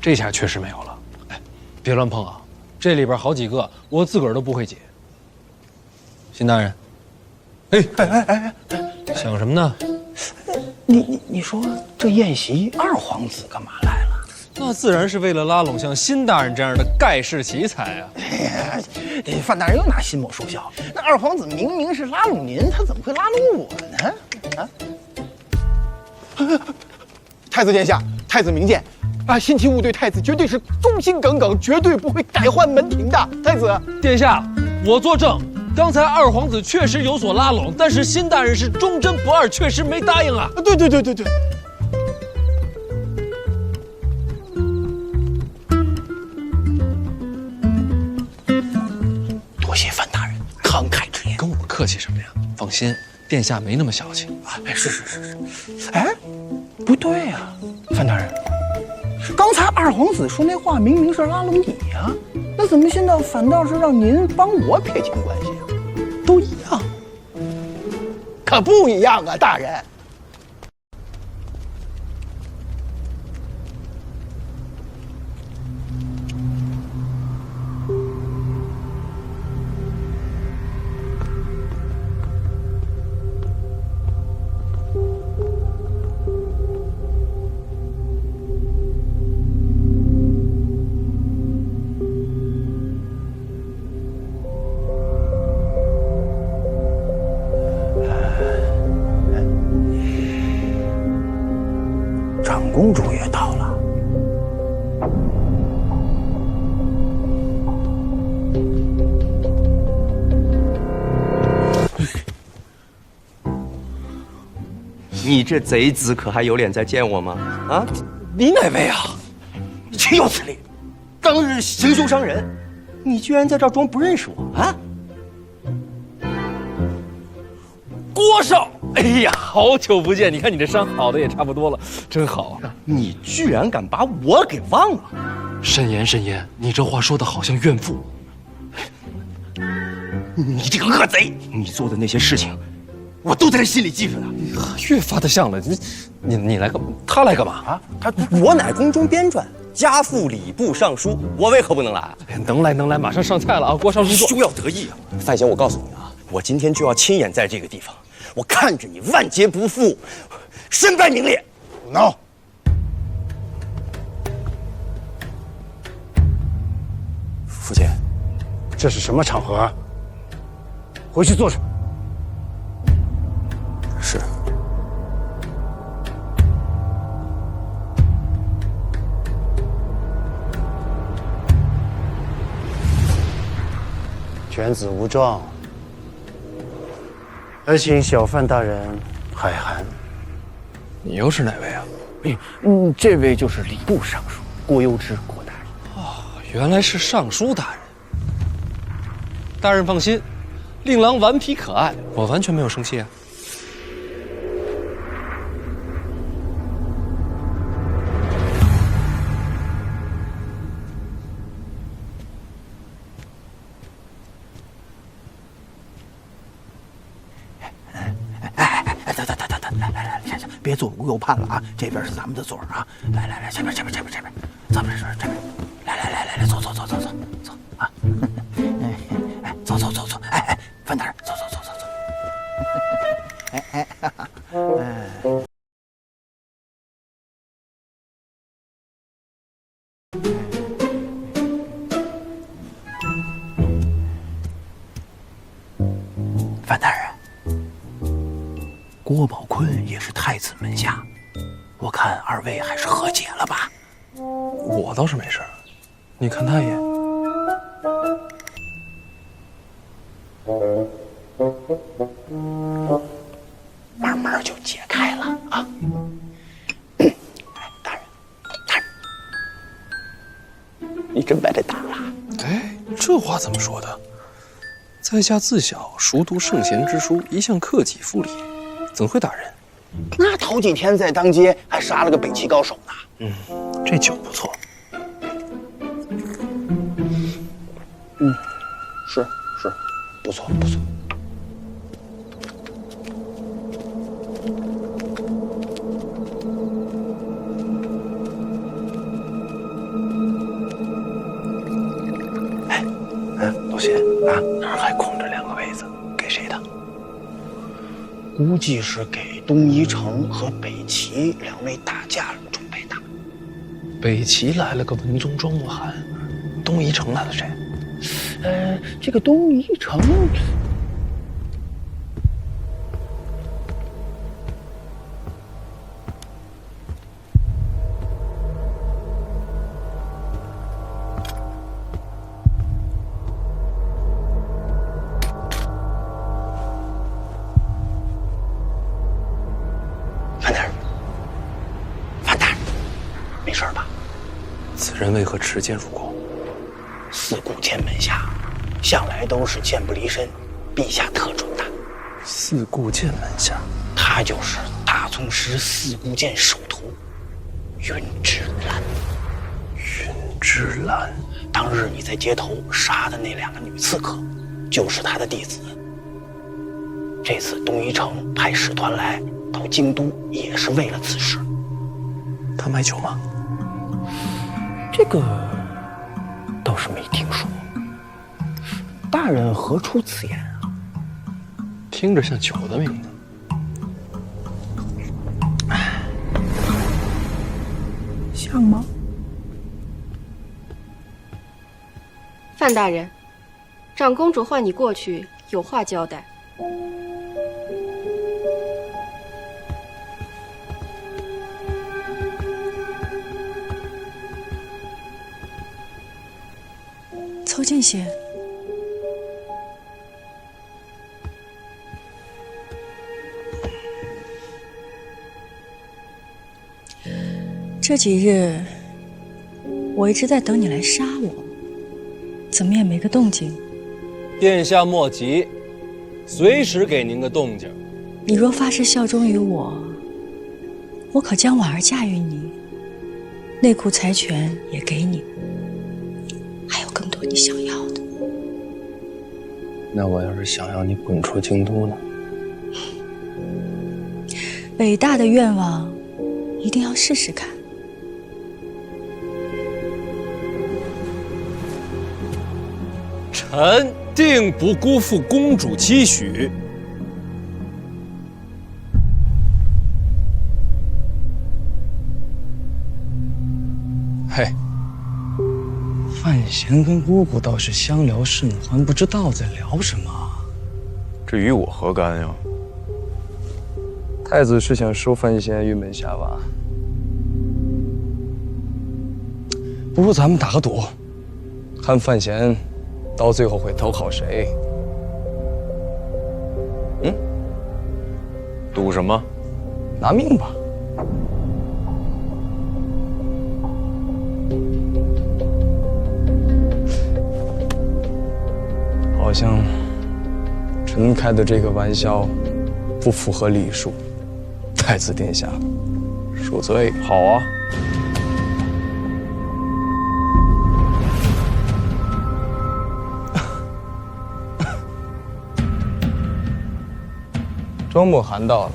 这下确实没有了。哎，别乱碰啊！这里边好几个我自个儿都不会解。辛大人，哎，想什么呢？你说这宴席二皇子干嘛来了？那自然是为了拉拢像辛大人这样的盖世奇才啊！范大人又拿辛某说笑，那二皇子明明是拉拢您，他怎么会拉拢我呢？太子殿下，太子明鉴，辛其物对太子绝对是忠心耿耿，绝对不会改换门庭的。太子殿下，我作证，刚才二皇子确实有所拉拢，但是辛大人是忠贞不二，确实没答应啊。对。多谢范大人慷慨之言，跟我客气什么呀？放心，殿下没那么小气啊。是。哎，不对呀，范大人，刚才二皇子说那话明明是拉拢你呀，那怎么现在反倒是让您帮我撇清关系啊？都一样，可不一样啊，大人。公主也到了。你这贼子可还有脸再见我吗？啊，你哪位啊？你岂有此理！当日行凶伤人，你居然在这儿装不认识我啊！郭少，哎呀，好久不见！你看你这伤好的也差不多了，真好。你居然敢把我给忘了！慎言，你这话说的好像怨妇。你这个恶贼，你做的那些事情，我都在心里记着呢。越发的像了，你来干嘛？他来干嘛啊？我乃宫中编撰，家父礼部尚书，我为何不能来？能来，马上上菜了啊！郭少入座。休要得意啊！范闲，我告诉你啊，我今天就要亲眼在这个地方。我看着你万劫不复，身败名裂。胡闹！父亲，这是什么场合？回去坐着。是。犬子无状。而请小范大人海涵。你又是哪位啊？这位就是礼部尚书郭攸之郭大人。哦，原来是尚书大人。大人放心，令郎顽皮可爱，我完全没有生气啊。做无忧判了啊！这边是咱们的座啊！来，这边，咱们是这边，来，坐啊！哎，走，哎，范大人，走，哎，范大人，郭宝坤也是太子门下，我看二位还是和解了吧。我倒是没事，你看他也。慢慢就解开了啊！大人，你真把他打了？哎，这话怎么说的？在下自小熟读圣贤之书，一向克己复礼，怎会打人？那头几天在当街还杀了个北齐高手呢。这酒不错。是，不错。老谢啊，那儿还空着2个位子，给谁的？估计是给东夷城和北齐2位大将准备的。北齐来了个文宗庄莫涵，东夷城来了谁？这个东夷城，范大人，没事吧？此人为何持剑入宫？四顾剑门下，向来都是剑不离身，陛下特准的。四顾剑门下，他就是大宗师四顾剑首徒云之兰。云之兰，当日你在街头杀的那2个女刺客，就是他的弟子。这次东夷城派使团来到京都，也是为了此事。他卖酒吗？这个倒是没听说。大人何出此言啊？听着像酒的名字。像吗？范大人，长公主唤你过去，有话交代。凑近些。这几日，我一直在等你来杀我，怎么也没个动静。殿下莫急，随时给您个动静。你若发誓效忠于我，我可将婉儿嫁与你，内库财权也给你，还有更多你想要的。那我要是想要你滚出京都呢？伟大的愿望，一定要试试看。臣定不辜负公主期许。嘿，范闲跟姑姑倒是相聊甚欢，不知道在聊什么。这与我何干呀？太子是想收范闲于门下吧？不如咱们打个赌，看范闲到最后会投靠谁？赌什么？拿命吧！好像臣开的这个玩笑不符合礼数，太子殿下恕罪。好啊。庄莫涵到了，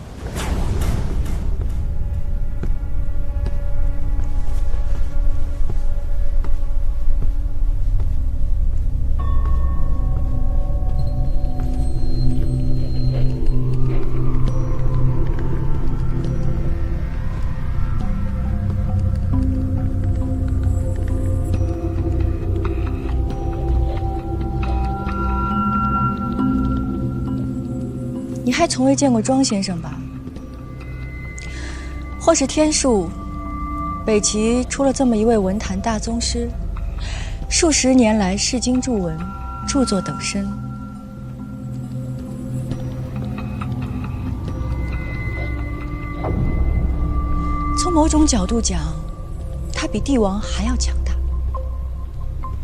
还从未见过庄先生吧？或是天数，北齐出了这么一位文坛大宗师，数十年来视经著文，著作等身。从某种角度讲，他比帝王还要强大。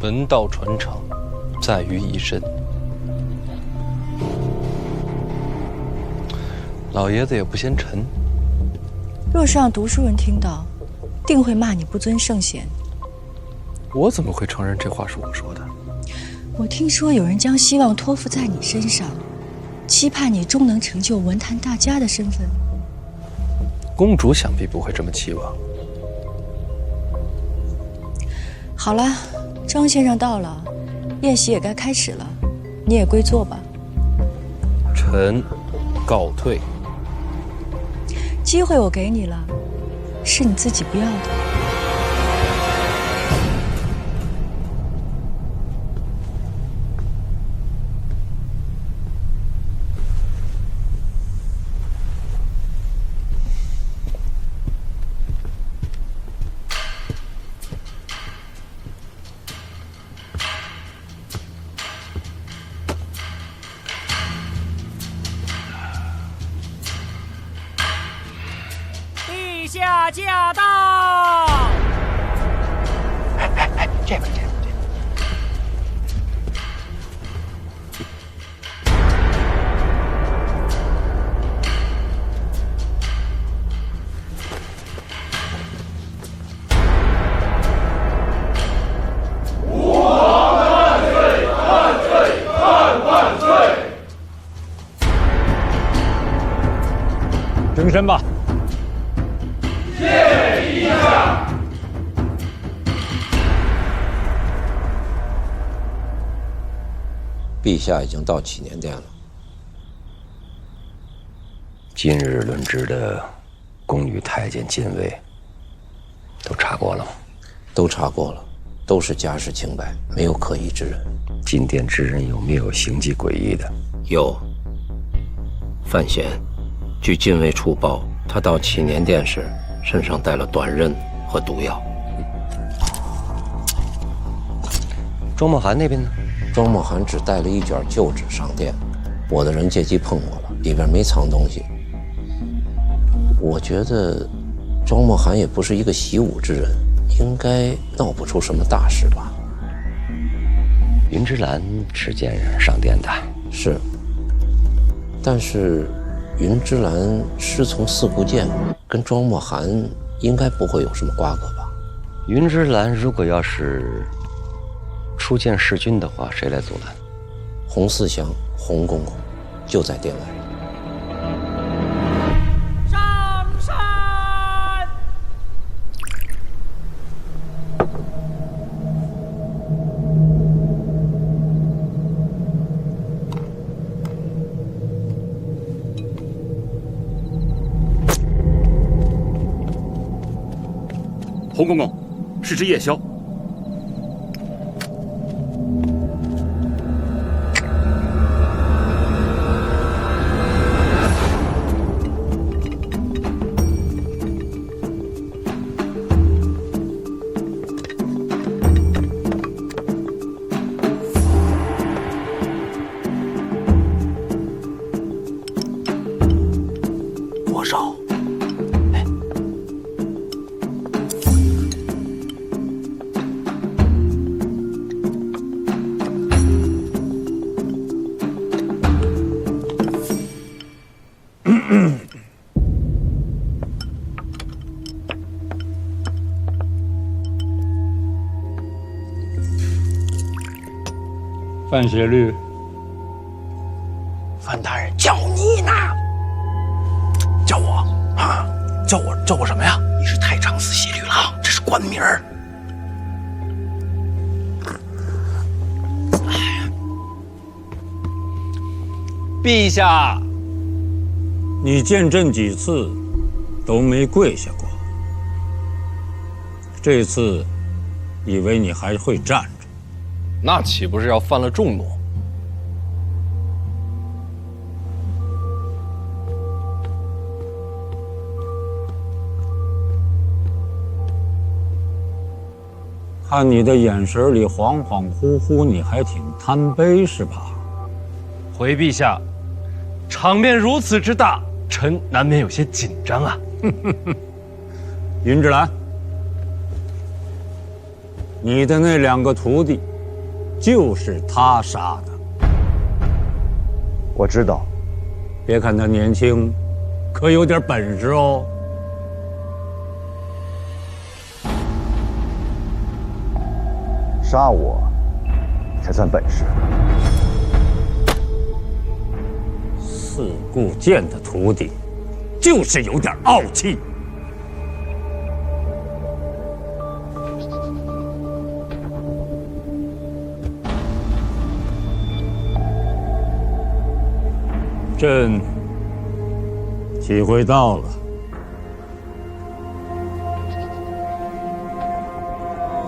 文道传承在于一身。老爷子也不嫌沉。若是让读书人听到，定会骂你不尊圣贤。我怎么会承认这话是我说的？我听说有人将希望托付在你身上，期盼你终能成就文坛大家的身份。公主想必不会这么期望。好了，庄先生到了，宴席也该开始了，你也归坐吧。臣告退。机会我给你了，是你自己不要的。陛下驾到！这边。đứng身吧。谢陛下。陛下已经到祈年殿了。今日轮值的宫女太监禁卫都查过了吗？都查过了，都是家世清白，没有可疑之人。进殿之人有没有行迹诡异的？有。范闲，据禁卫处报，他到祈年殿时身上带了短刃和毒药。庄墨涵那边呢？庄墨涵只带了一卷旧纸上殿，我的人借机碰过了，里边没藏东西。我觉得庄墨涵也不是一个习武之人，应该闹不出什么大事吧。云之兰持剑上殿的，是。但是云之兰师从四顾剑，跟庄墨涵应该不会有什么瓜葛吧？云之兰如果要是出剑弑君的话，谁来阻拦？洪四祥，洪公公就在殿外。上山！洪公公，是只夜枭。国少，范协律，范大人叫你呢，叫我啊，叫我什么呀？你是太常寺协律郎，这是官名儿。陛下，你见朕几次都没跪下过，这次以为你还会站着。那岂不是要犯了众怒？看你的眼神里恍恍惚惚，你还挺贪杯是吧？回陛下，场面如此之大，臣难免有些紧张啊。云之兰，你的那2个徒弟，就是他杀的。我知道。别看他年轻，可有点本事哦。杀我才算本事。四顾剑的徒弟，就是有点傲气。朕体会到了。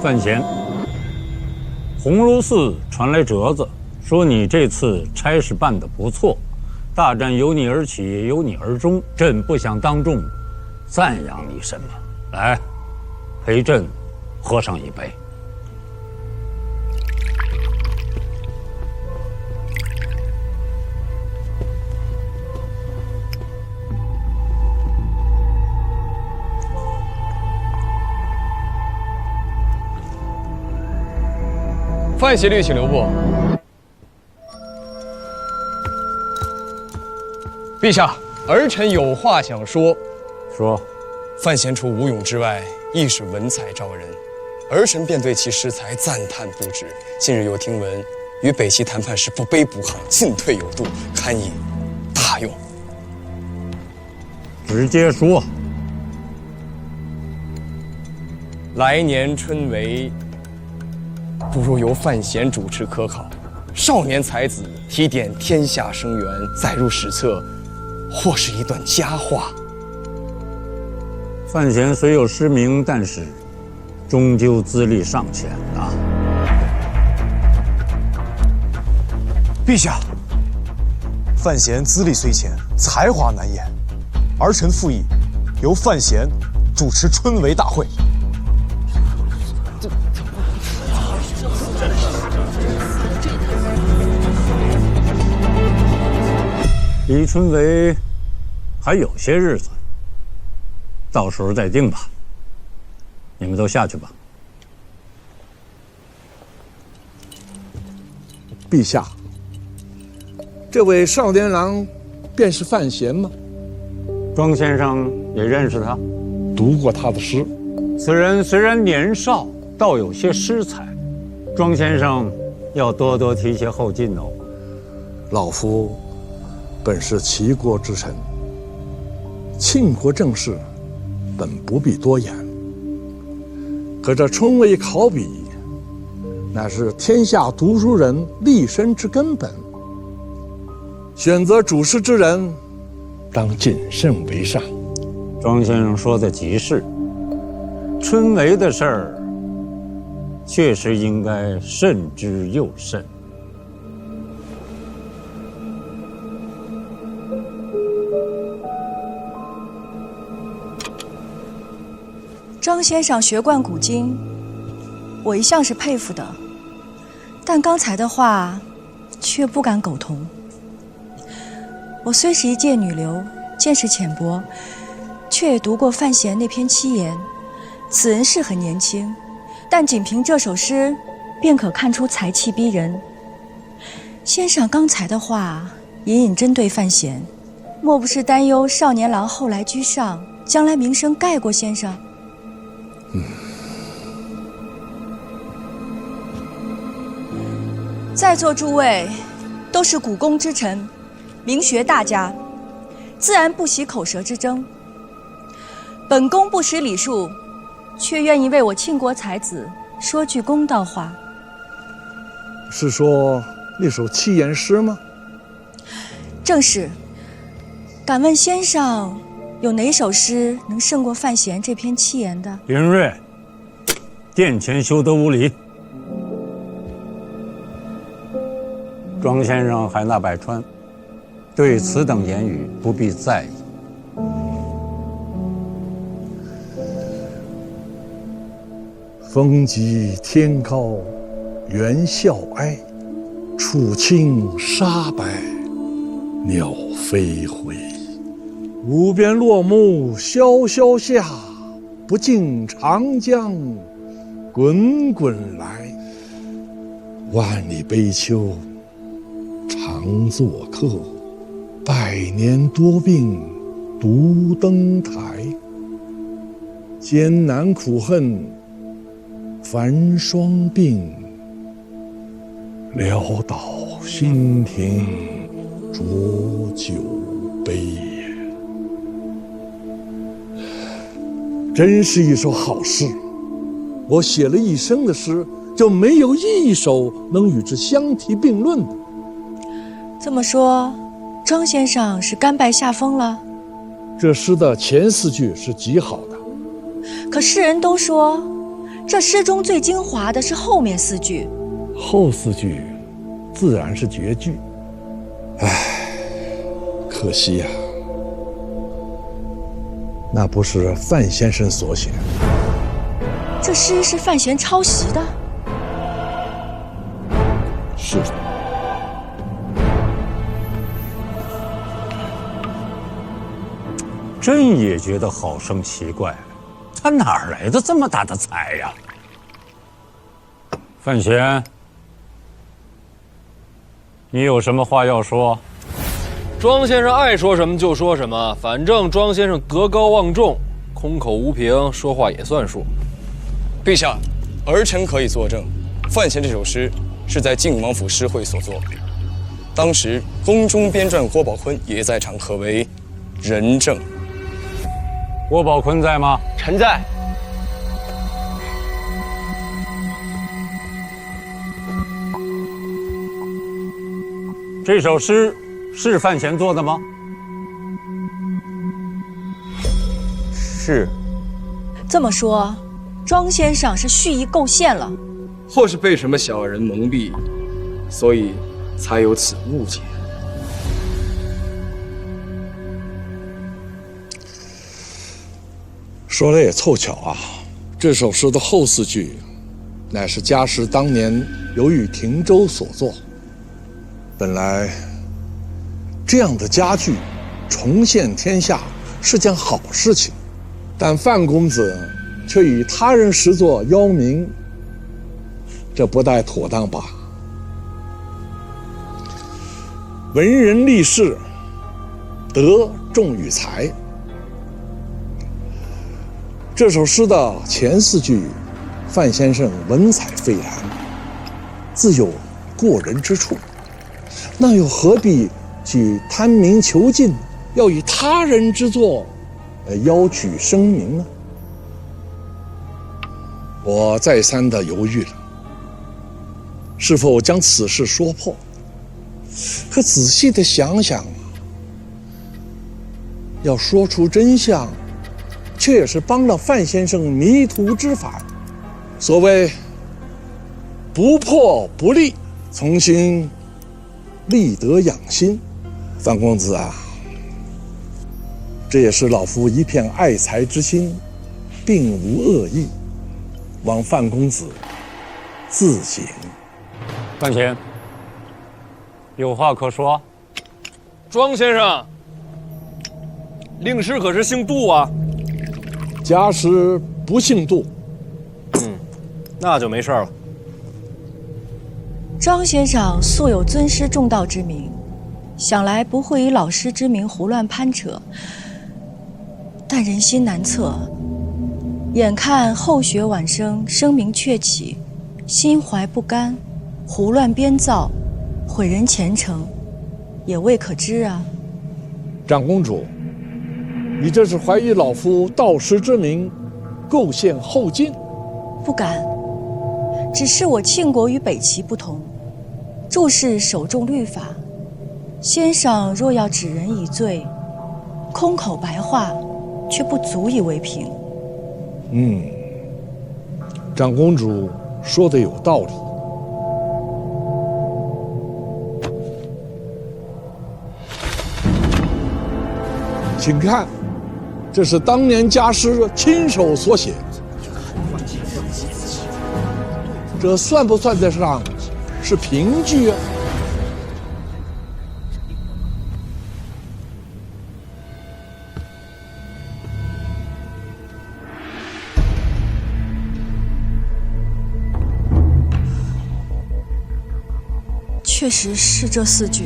范闲，鸿胪寺传来折子，说你这次差事办得不错，大战由你而起，也由你而终。朕不想当众赞扬你什么，来，陪朕喝上一杯。范协律，请留步。陛下，儿臣有话想说。说。范闲除武勇之外，亦是文采照人，儿臣便对其诗才赞叹不止。近日又听闻，与北齐谈判时不卑不亢，进退有度，堪以大用。直接说。来年春闱，不如由范闲主持科考，少年才子提点天下生源，载入史册，或是一段佳话。范闲虽有诗名，但是终究资历尚浅啊。陛下，范闲资历虽浅，才华难掩，儿臣附议由范闲主持春闱大会。离春闱还有些日子，到时候再定吧。你们都下去吧。陛下，这位少年郎便是范闲吗？庄先生也认识他，读过他的诗。此人虽然年少，倒有些诗才，庄先生要多多提携后进哦。老夫本是齐国之臣，庆国政事本不必多言。可这春闱考比，乃是天下读书人立身之根本。选择主事之人，当谨慎为上。庄先生说的极是，春闱的事儿，确实应该慎之又慎。张先生学贯古今，我一向是佩服的，但刚才的话却不敢苟同。我虽是一介女流，见识浅薄，却也读过范闲那篇七言。此人是很年轻，但仅凭这首诗便可看出才气逼人。先生刚才的话隐隐针对范闲，莫不是担忧少年郎后来居上，将来名声盖过先生？在座诸位都是古公之臣，名学大家，自然不喜口舌之争。本宫不识礼数，却愿意为我庆国才子说句公道话。是说那首七言诗吗？正是。敢问先生，有哪首诗能胜过范闲这篇七言的？林睿，殿前休得无礼。庄先生海纳百川，对此等言语不必在意。风急天高猿啸哀，楚清沙白鸟飞回。无边落木萧萧下，不尽长江滚滚来。万里悲秋常作客，百年多病独登台。艰难苦恨繁霜鬓，潦倒新停浊酒杯。真是一首好诗，我写了一生的诗，就没有一首能与之相提并论的。这么说，庄先生是甘拜下风了？这诗的前4句是极好的，可世人都说，这诗中最精华的是后面4句，后4句自然是绝句。唉，可惜呀，那不是范先生所写。这诗是范闲抄袭的？是的。朕也觉得好生奇怪，他哪儿来的这么大的才呀？范闲，你有什么话要说？庄先生爱说什么就说什么，反正庄先生德高望重，空口无凭，说话也算数。陛下，儿臣可以作证，范闲这首诗是在靖王府诗会所作，当时宫中编撰郭宝坤也在场，可为人证。郭宝坤在吗？臣在。这首诗是范闲做的吗？是。这么说，庄先生是蓄意构陷了，或是被什么小人蒙蔽，所以才有此误解。说来也凑巧啊，这首诗的后4句，乃是家师当年由于停舟所作。本来，这样的佳句重现天下是件好事情，但范公子却以他人诗作邀名，这不太妥当吧？文人立世，德重于才。这首诗的前4句，范先生文采斐然，自有过人之处，那又何必去贪名求进，要以他人之作邀取声名呢？我再三的犹豫了，是否将此事说破？可仔细的想想，要说出真相，却也是帮了范先生迷途知返。所谓不破不立，重新立德养心。范公子啊，这也是老夫一片爱才之心，并无恶意，望范公子自省。范闲，有话可说。庄先生，令师可是姓杜啊？家师不姓杜。那就没事了。庄先生素有尊师重道之名，想来不会以老师之名胡乱攀扯。但人心难测，眼看后学晚生声名鹊起，心怀不甘，胡乱编造，毁人前程，也未可知啊。长公主，你这是怀疑老夫道师之名，构陷后晋？不敢，只是我庆国与北齐不同，注释首重律法。先生若要指人以罪，空口白话却不足以为凭。长公主说的有道理。请看，这是当年家师亲手所写。这算不算得上是评剧啊？确实是这4句。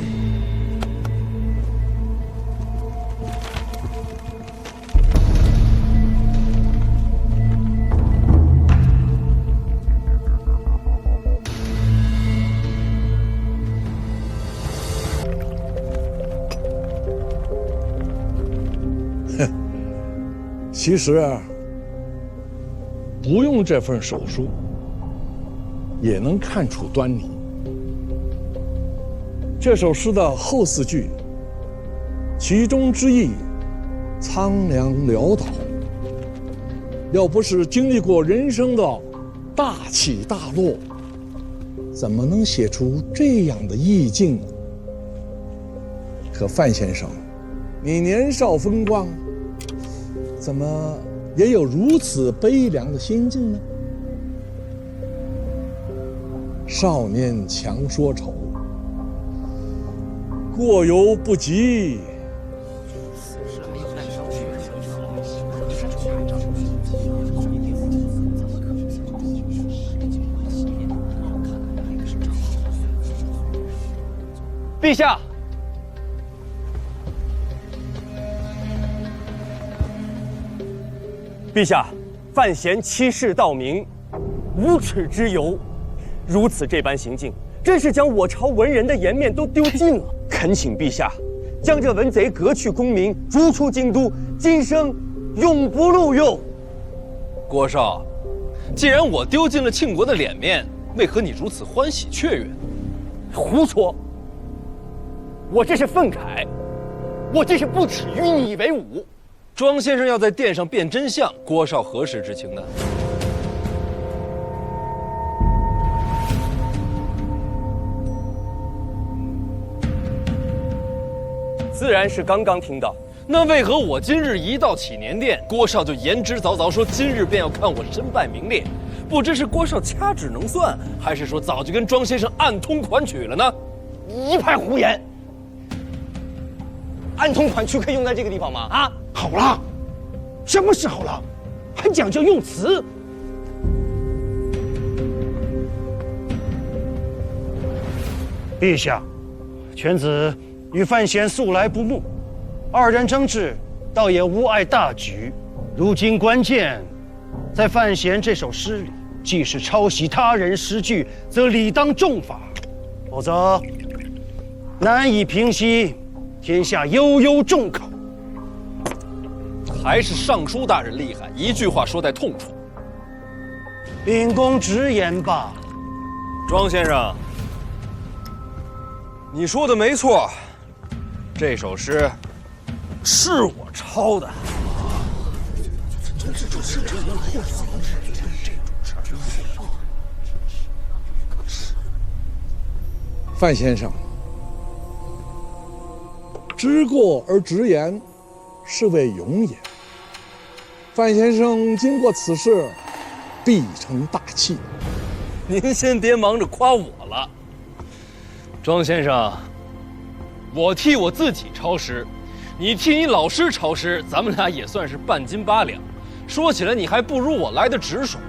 其实啊，不用这份手书，也能看出端倪。这首诗的后4句，其中之意苍凉潦倒。要不是经历过人生的大起大落，怎么能写出这样的意境呢？可范先生，你年少风光，怎么也有如此悲凉的心境呢？少年强说愁，过犹不及。陛下，陛下，范闲欺世盗名，无耻之尤，如此这般行径，真是将我朝文人的颜面都丢尽了。恳请陛下，将这文贼革去功名，逐出京都，今生永不录用。郭少，既然我丢尽了庆国的脸面，为何你如此欢喜雀跃？胡说！我这是愤慨，我这是不耻与你为伍。庄先生要在殿上辨真相，郭少何时知情呢？自然是刚刚听到。那为何我今日一到启年殿，郭少就言之凿凿说今日便要看我身败名裂？不知是郭少掐指能算，还是说早就跟庄先生暗通款曲了呢？一派胡言！暗通款曲可以用在这个地方吗？啊，好了，什么时候了，还讲究用词？陛下，犬子与范闲素来不睦，二人争执，倒也无碍大局。如今关键在范闲这首诗里，既是抄袭他人诗句，则理当重罚，否则难以平息天下悠悠众口。还是尚书大人厉害，一句话说在痛处。秉公直言吧。庄先生，你说的没错，这首诗是我抄的。范先生，知过而直言，是谓勇也。范先生经过此事，必成大器。您先别忙着夸我了，庄先生，我替我自己抄诗，你替你老师抄诗，咱们俩也算是半斤八两。说起来，你还不如我来的直爽。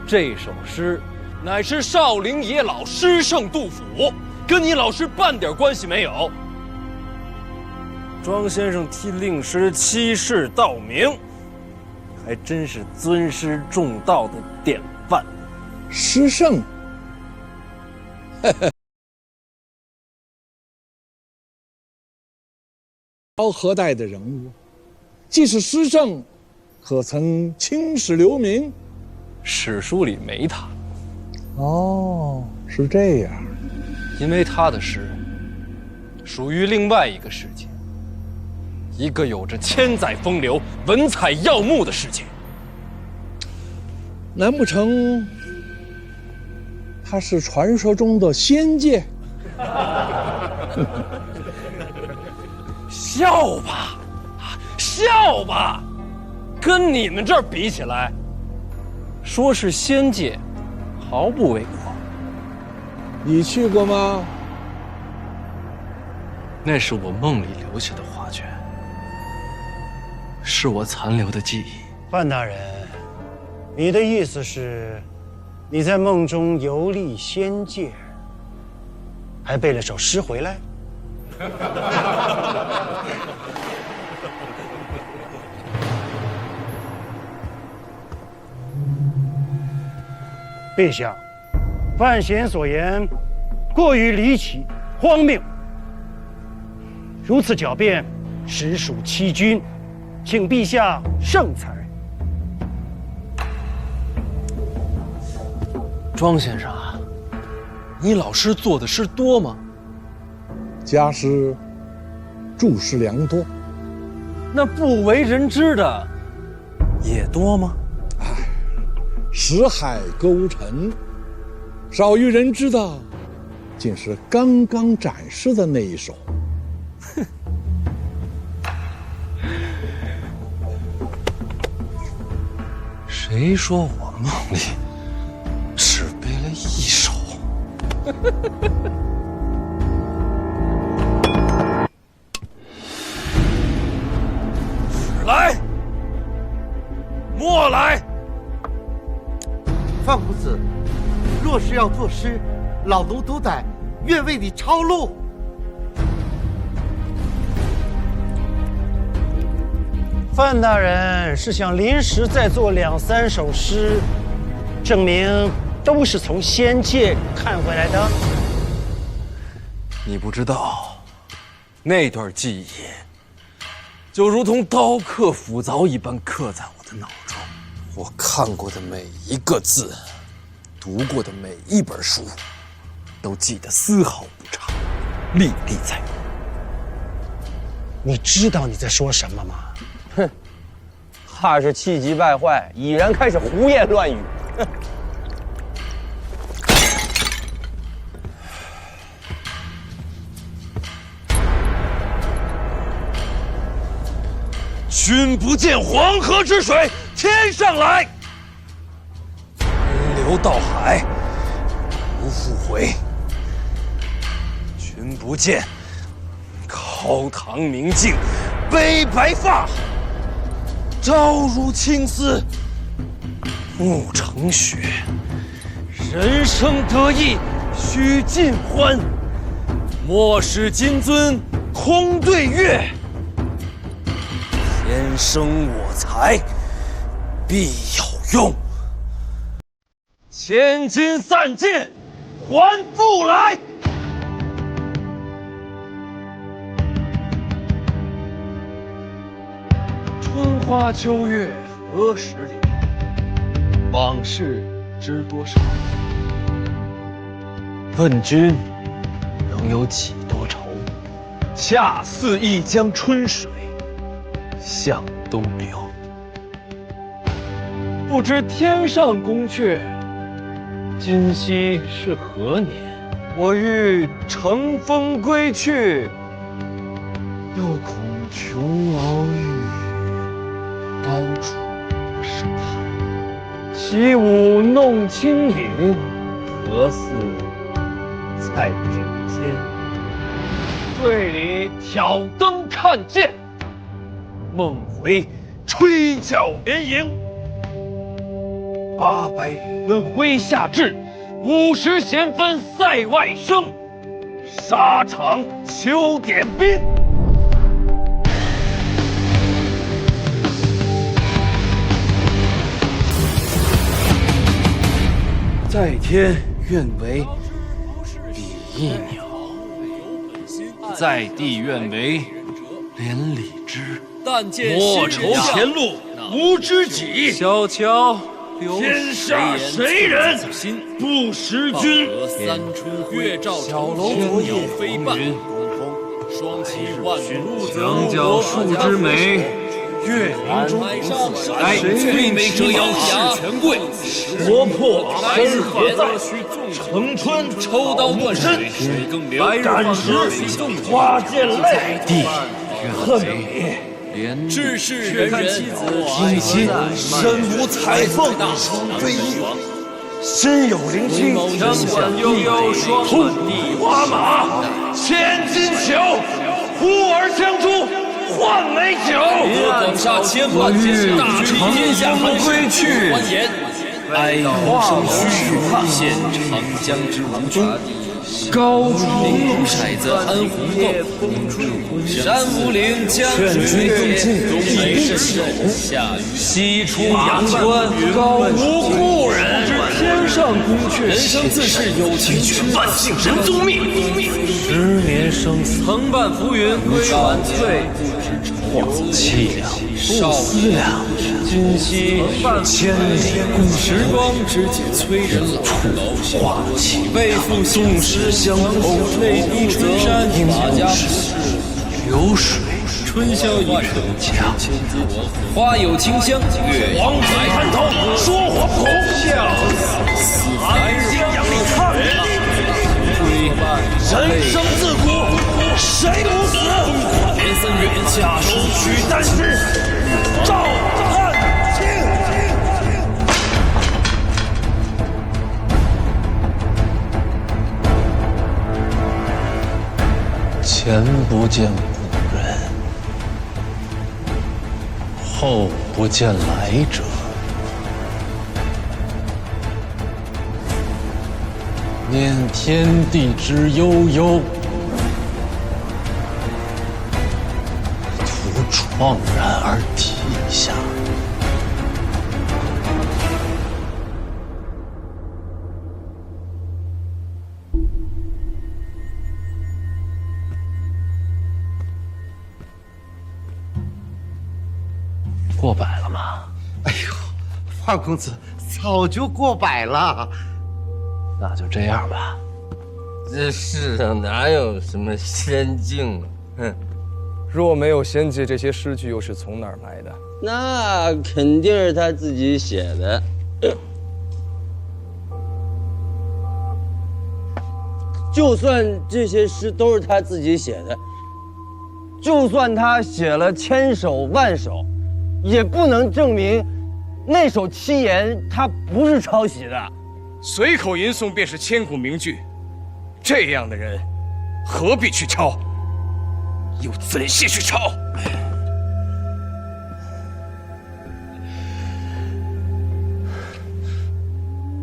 这首诗乃是少陵野老诗圣杜甫，跟你老师半点关系没有。庄先生替令师欺世盗名，还真是尊师重道的典范。诗圣，昭和代的人物，既是诗圣，可曾青史留名？史书里没他。哦，是这样。因为他的诗属于另外一个世界，一个有着千载风流、文采耀目的世界。难不成他是传说中的仙界？笑吧，笑吧，跟你们这儿比起来，说是仙界，毫不为过。你去过吗？那是我梦里留下的画卷，是我残留的记忆。范大人，你的意思是，你在梦中游历仙界，还背了首诗回来？陛下，范闲所言过于离奇荒谬，如此狡辩，实属欺君，请陛下圣裁。庄先生啊，你老师做的诗多吗？家师注释良多。那不为人知的也多吗？识海勾陈，少于人知的，竟是刚刚展示的那一首。哼！谁说我梦里只背了一首？来，莫来！范公子，若是要作诗，老奴斗胆，愿为你抄录。范大人是想临时再做2、3首诗，证明都是从仙界看回来的。你不知道，那段记忆就如同刀刻斧凿一般刻在我的脑中。我看过的每一个字，读过的每一本书，都记得丝毫不差，历历在目。你知道你在说什么吗？哼，怕是气急败坏，已然开始胡言乱语。哼！君不见黄河之水天上来，奔流到海不复回。君不见高堂明镜悲白发，朝如青丝暮成雪。人生得意须尽欢，莫使金樽空对月。天生我材必有用，千金散尽还复来。春花秋月何时了？往事知多少？问君能有几多愁？恰似一江春水向东流。不知天上宫阙，今夕是何年？我欲乘风归去，又恐琼瑶玉宇，高处不胜寒。起舞弄清影，何似在人间？醉里挑灯看剑，梦回吹角连营。800轮麾下炙，50弦分塞外声。沙场秋点兵。在天愿为比翼鸟，在地愿为连理枝。莫愁前路无知己，小桥天下谁人不识君？三春晖，小楼昨夜飞半，双栖万物墙角数枝梅，月明中谁没折腰事权贵？国破山河在，城春抽刀断身，感时花溅泪。地恨你。志士人人，听心身无彩凤，飞翼，身有灵气，掌管悠悠双满地花马，千金裘，呼儿将出换美酒。广厦千万间，大治天下寒归去，欢颜。哀鸿生虚，现长江之无中。高处骰子安红豆，山无陵，江水天，冬梅深深夏雨西出阳关，高无故人知天上宫阙，人生自是有情趣，万幸人宗命。10年生死，横伴浮云归晚醉，望凄凉，不思量，今夕千里共时光之解催人老，化气为父纵使相逢，泪滴春山，法家不是流水，春宵一刻千姿国，花有清香，月王子看透，说惶恐，死来日阳里看人生自古谁不死？连三月下手取丹师，赵汉卿。前不见古人，后不见来者。念天地之悠悠，徒怆然而涕下。过百了吗？哎呦，花公子早就过百了。那就这样吧。这世上哪有什么仙境啊？哼！若没有仙界，这些诗句又是从哪儿来的？那肯定是他自己写的。就算这些诗都是他自己写的，就算他写了千首万首，也不能证明那首七言他不是抄袭的。随口吟诵便是千古名句，这样的人何必去抄？又怎些去抄？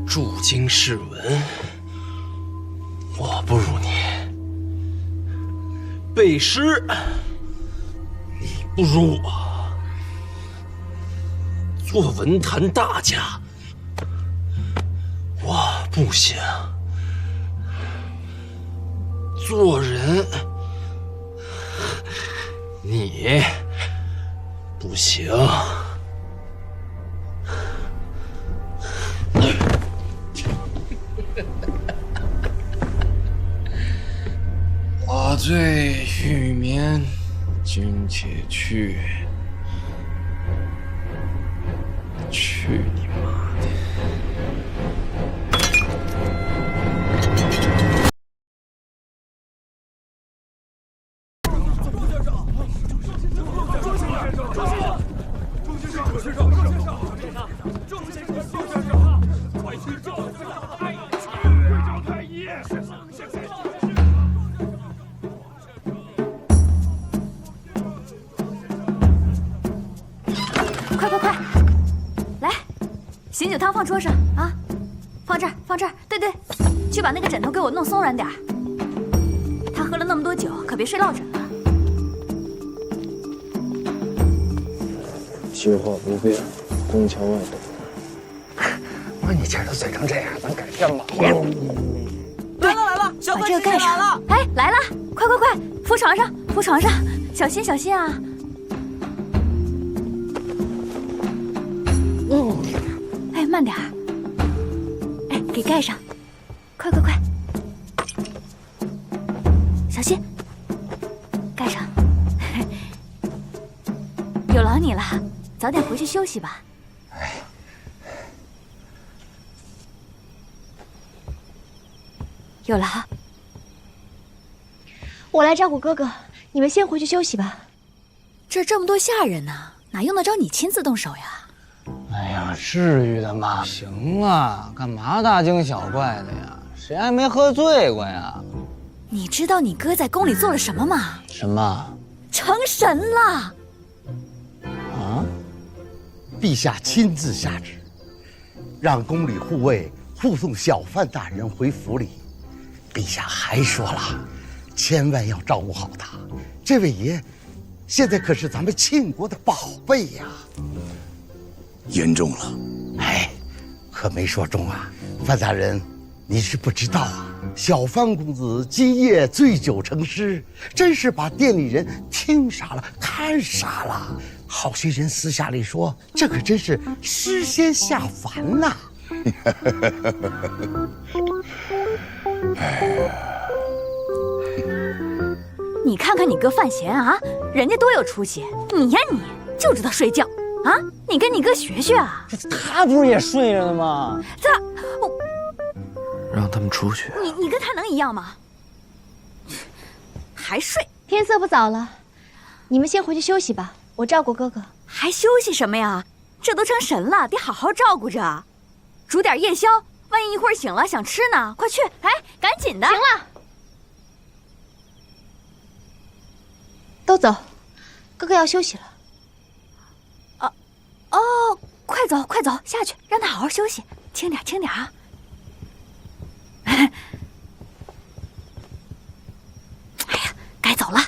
著经世文，我不如你；背诗，你不如我；做文坛大家，我不行；做人，你不行。我醉欲眠，君且去。去你妈的！快快快，来，醒酒汤放桌上啊，放这儿，放这儿。对对，去把那个枕头给我弄松软点儿。他喝了那么多酒，可别睡落枕了。虚话不便，宫墙外等。我你今儿都醉成这样，咱改天吧。来了来了，把这个盖上了。哎，来了，快快快，扶床上，扶床上，小心小心啊。哎，慢点儿。哎，给盖上，快快快，小心，盖上。有劳你了，早点回去休息吧。有劳。我来照顾哥哥，你们先回去休息吧。这么多下人呢，哪用得着你亲自动手呀？哎呀，至于的吗？行了，干嘛大惊小怪的呀？谁还没喝醉过呀？你知道你哥在宫里做了什么吗？什么？成神了！啊！陛下亲自下旨，让宫里护卫护送小范大人回府里。陛下还说了，千万要照顾好他。这位爷，现在可是咱们庆国的宝贝呀！言重了。哎，可没说中啊，范大人，你是不知道啊。小范公子今夜醉酒成诗，真是把店里人听傻了，看傻了。好些人私下里说，这可真是诗仙下凡呐！你看看你哥范闲啊，人家多有出息，你呀你就知道睡觉啊！你跟你哥学学啊！他不是也睡着呢吗？让他们出去。你跟他能一样吗？还睡？天色不早了，你们先回去休息吧，我照顾哥哥。还休息什么呀？这都成神了，得好好照顾着，煮点夜宵，万一一会儿醒了想吃呢，快去！哎，赶紧的！行了，都走，哥哥要休息了。哦，快走快走，下去，让他好好休息，轻点轻点啊！哎呀，该走了，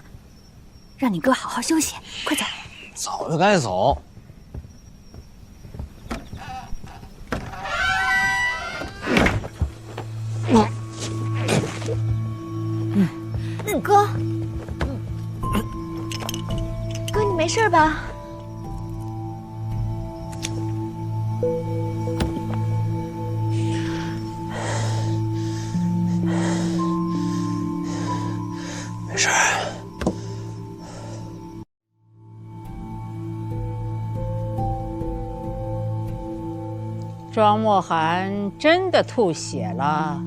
让你哥好好休息，快走。早就该走。哥，哥，你没事吧？没事。庄墨涵真的吐血了。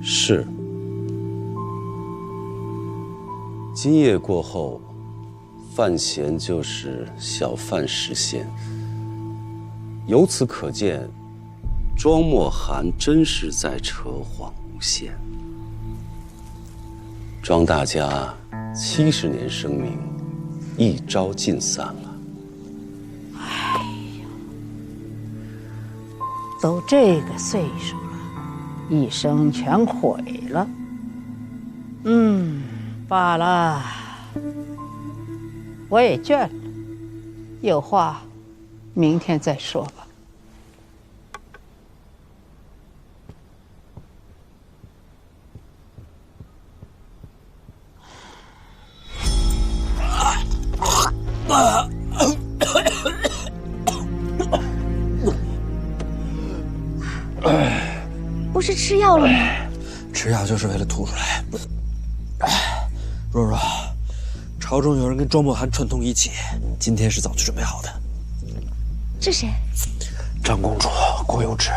是。今夜过后，范闲就是小范实现。由此可见，庄墨涵真是在扯谎诬陷。庄大家70年声名，一朝尽散了。哎呀，都这个岁数了，一生全毁了。罢了，我也倦了，有话明天再说吧。不是吃药了吗？吃药就是为了吐出来。若若，朝中有人跟庄墨涵串通一气，今天是早就准备好的。这谁？长公主郭有芷。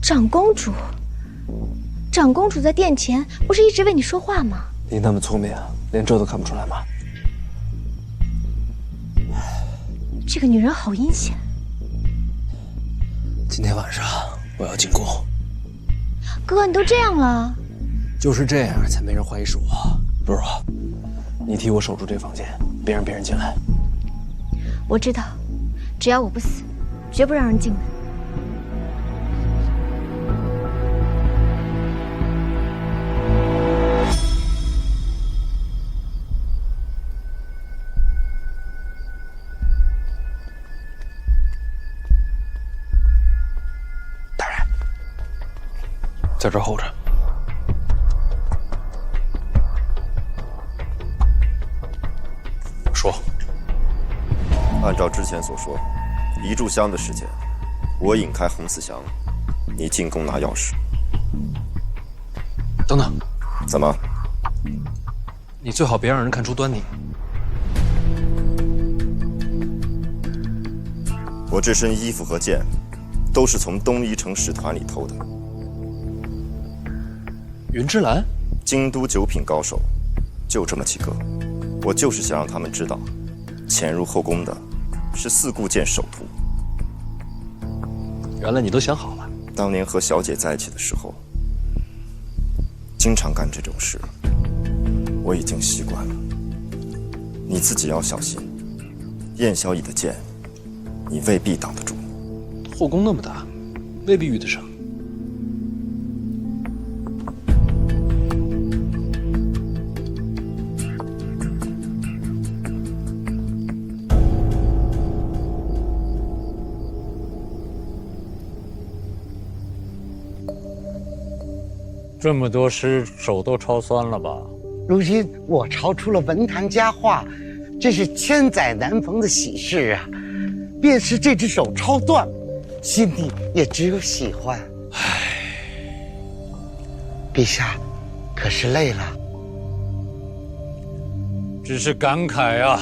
长公主？长公主在殿前不是一直为你说话吗？你那么聪明，连这都看不出来吗？这个女人好阴险。今天晚上我要进宫。哥，你都这样了。就是这样才没人怀疑是我。若若，你替我守住这房间，别让别人进来。我知道，只要我不死，绝不让人进来。大人，在这儿候着。说，按照之前所说，一炷香的时间，我引开红四香，你进宫拿钥匙。等等，怎么？你最好别让人看出端倪。我这身衣服和剑，都是从东夷城使团里偷的。云芝兰，京都九品高手，就这么几个。我就是想让他们知道，潜入后宫的是四顾剑首徒。原来你都想好了。当年和小姐在一起的时候，经常干这种事，我已经习惯了。你自己要小心，燕小乙的剑，你未必挡得住。后宫那么大，未必遇得上。这么多诗，手都抄酸了吧？如今我抄出了文坛佳话，这是千载难逢的喜事啊！便是这只手抄断，心里也只有喜欢。陛下，可是累了？只是感慨啊！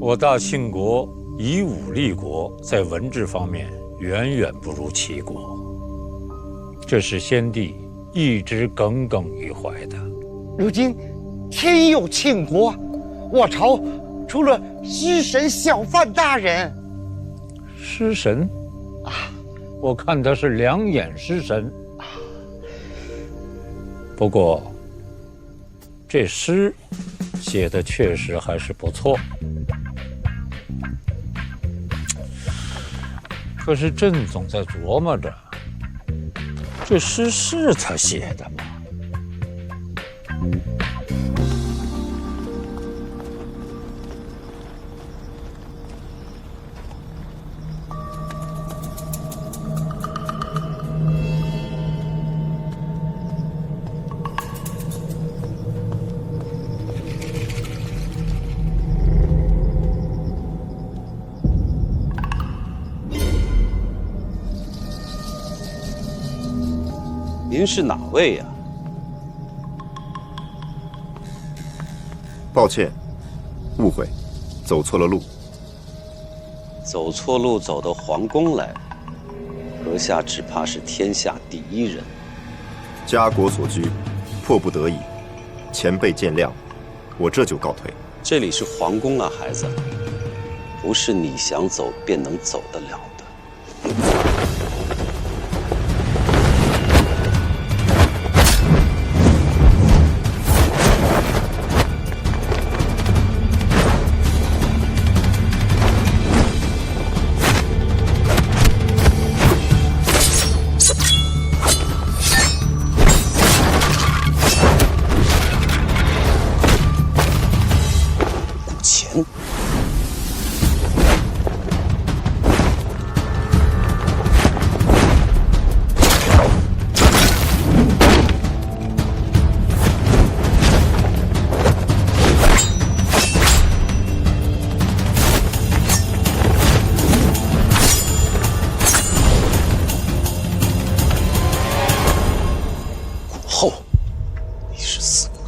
我大庆国以武立国，在文治方面远远不如齐国。这是先帝一直耿耿于怀的。如今天佑庆国，我朝出了诗神小范大人。诗神啊，我看他是两眼诗神。不过这诗写的确实还是不错。可是朕总在琢磨着，这诗是他写的吗？您是哪位呀？抱歉，误会，走错了路。走错路走到皇宫来，阁下只怕是天下第一人。家国所居，迫不得已，前辈见谅，我这就告退。这里是皇宫啊，孩子，不是你想走便能走得了的。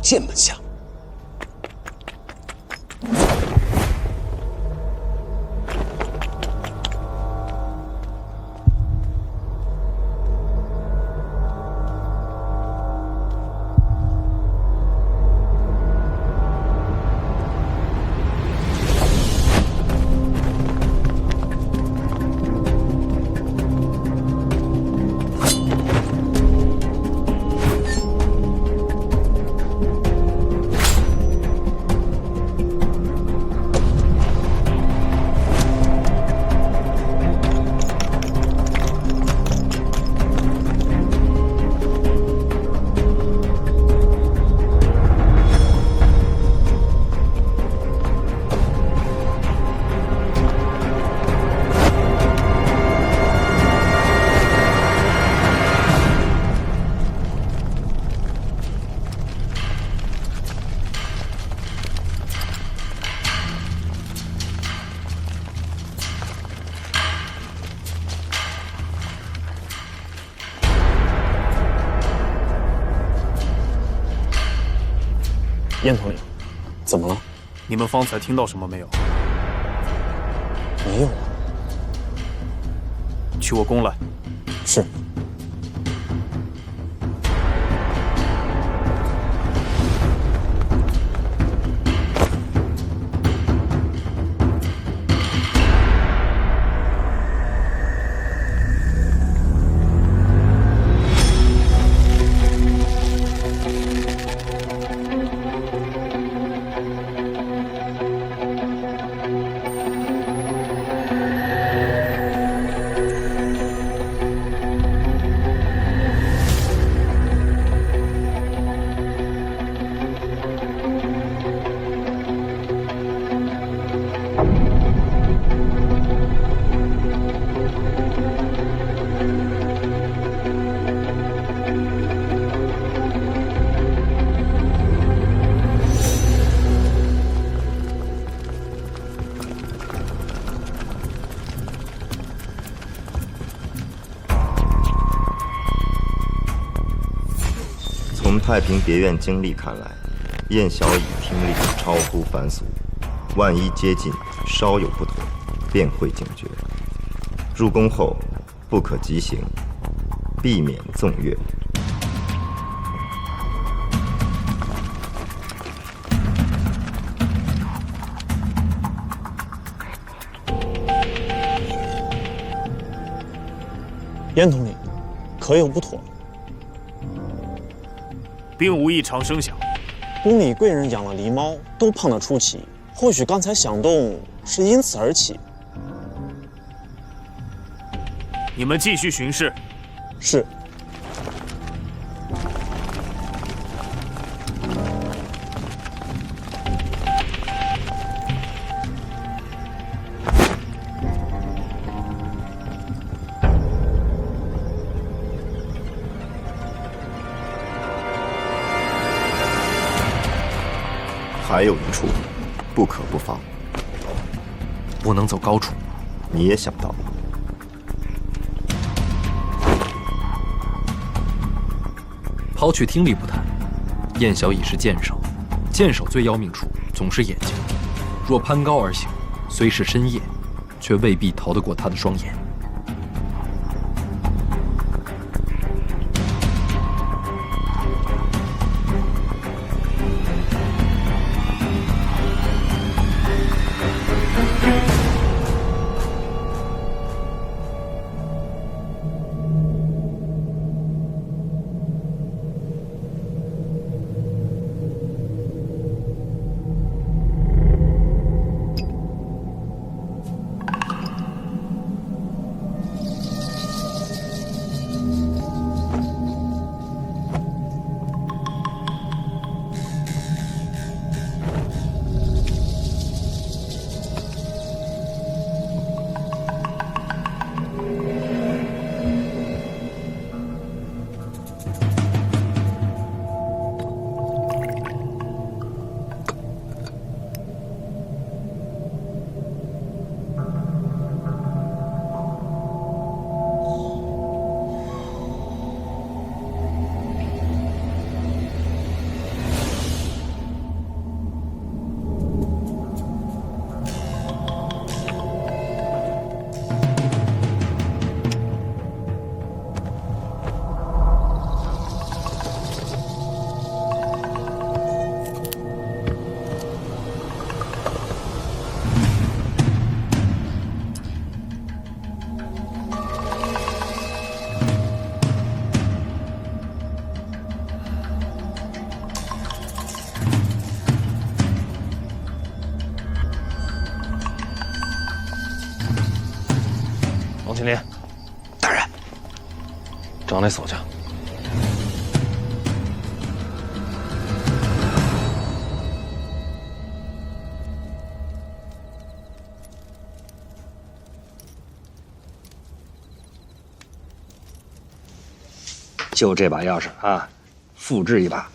剑门下。燕统领，怎么了？你们方才听到什么没有？没有啊。去我宫来。是。从太平别院经历看来，燕小乙听力超乎凡俗，万一接近稍有不妥，便会警觉。入宫后不可急行，避免纵乐。燕统领，可有不妥？并无异常声响。宫里贵人养了狸猫，都胖得出奇。或许刚才响动是因此而起。你们继续巡视。是。还有一处，不可不防。不能走高处。你也想到了。抛去听力不谈，燕小乙是剑手，剑手最要命处总是眼睛。若攀高而行，虽是深夜，却未必逃得过他的双眼。王青林，大人，长来扫驾。就这把钥匙啊，复制一把。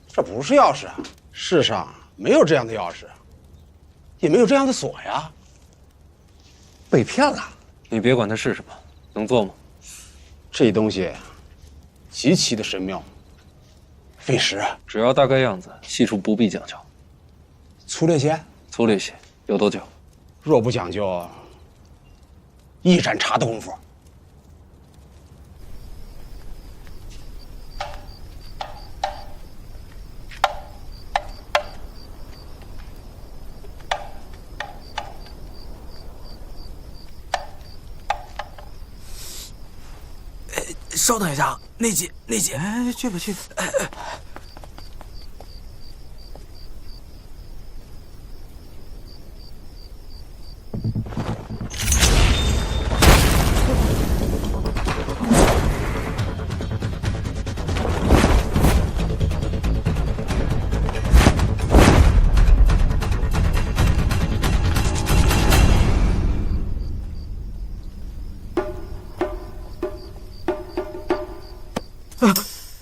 这不是钥匙啊，世上没有这样的钥匙，也没有这样的锁呀。被骗了。你别管它是什么，能做吗？这东西极其的神妙，费时。只要大概样子，细处不必讲究。粗略些？粗略些。有多久？若不讲究，一盏茶的功夫。稍等一下，内急。哎，去吧。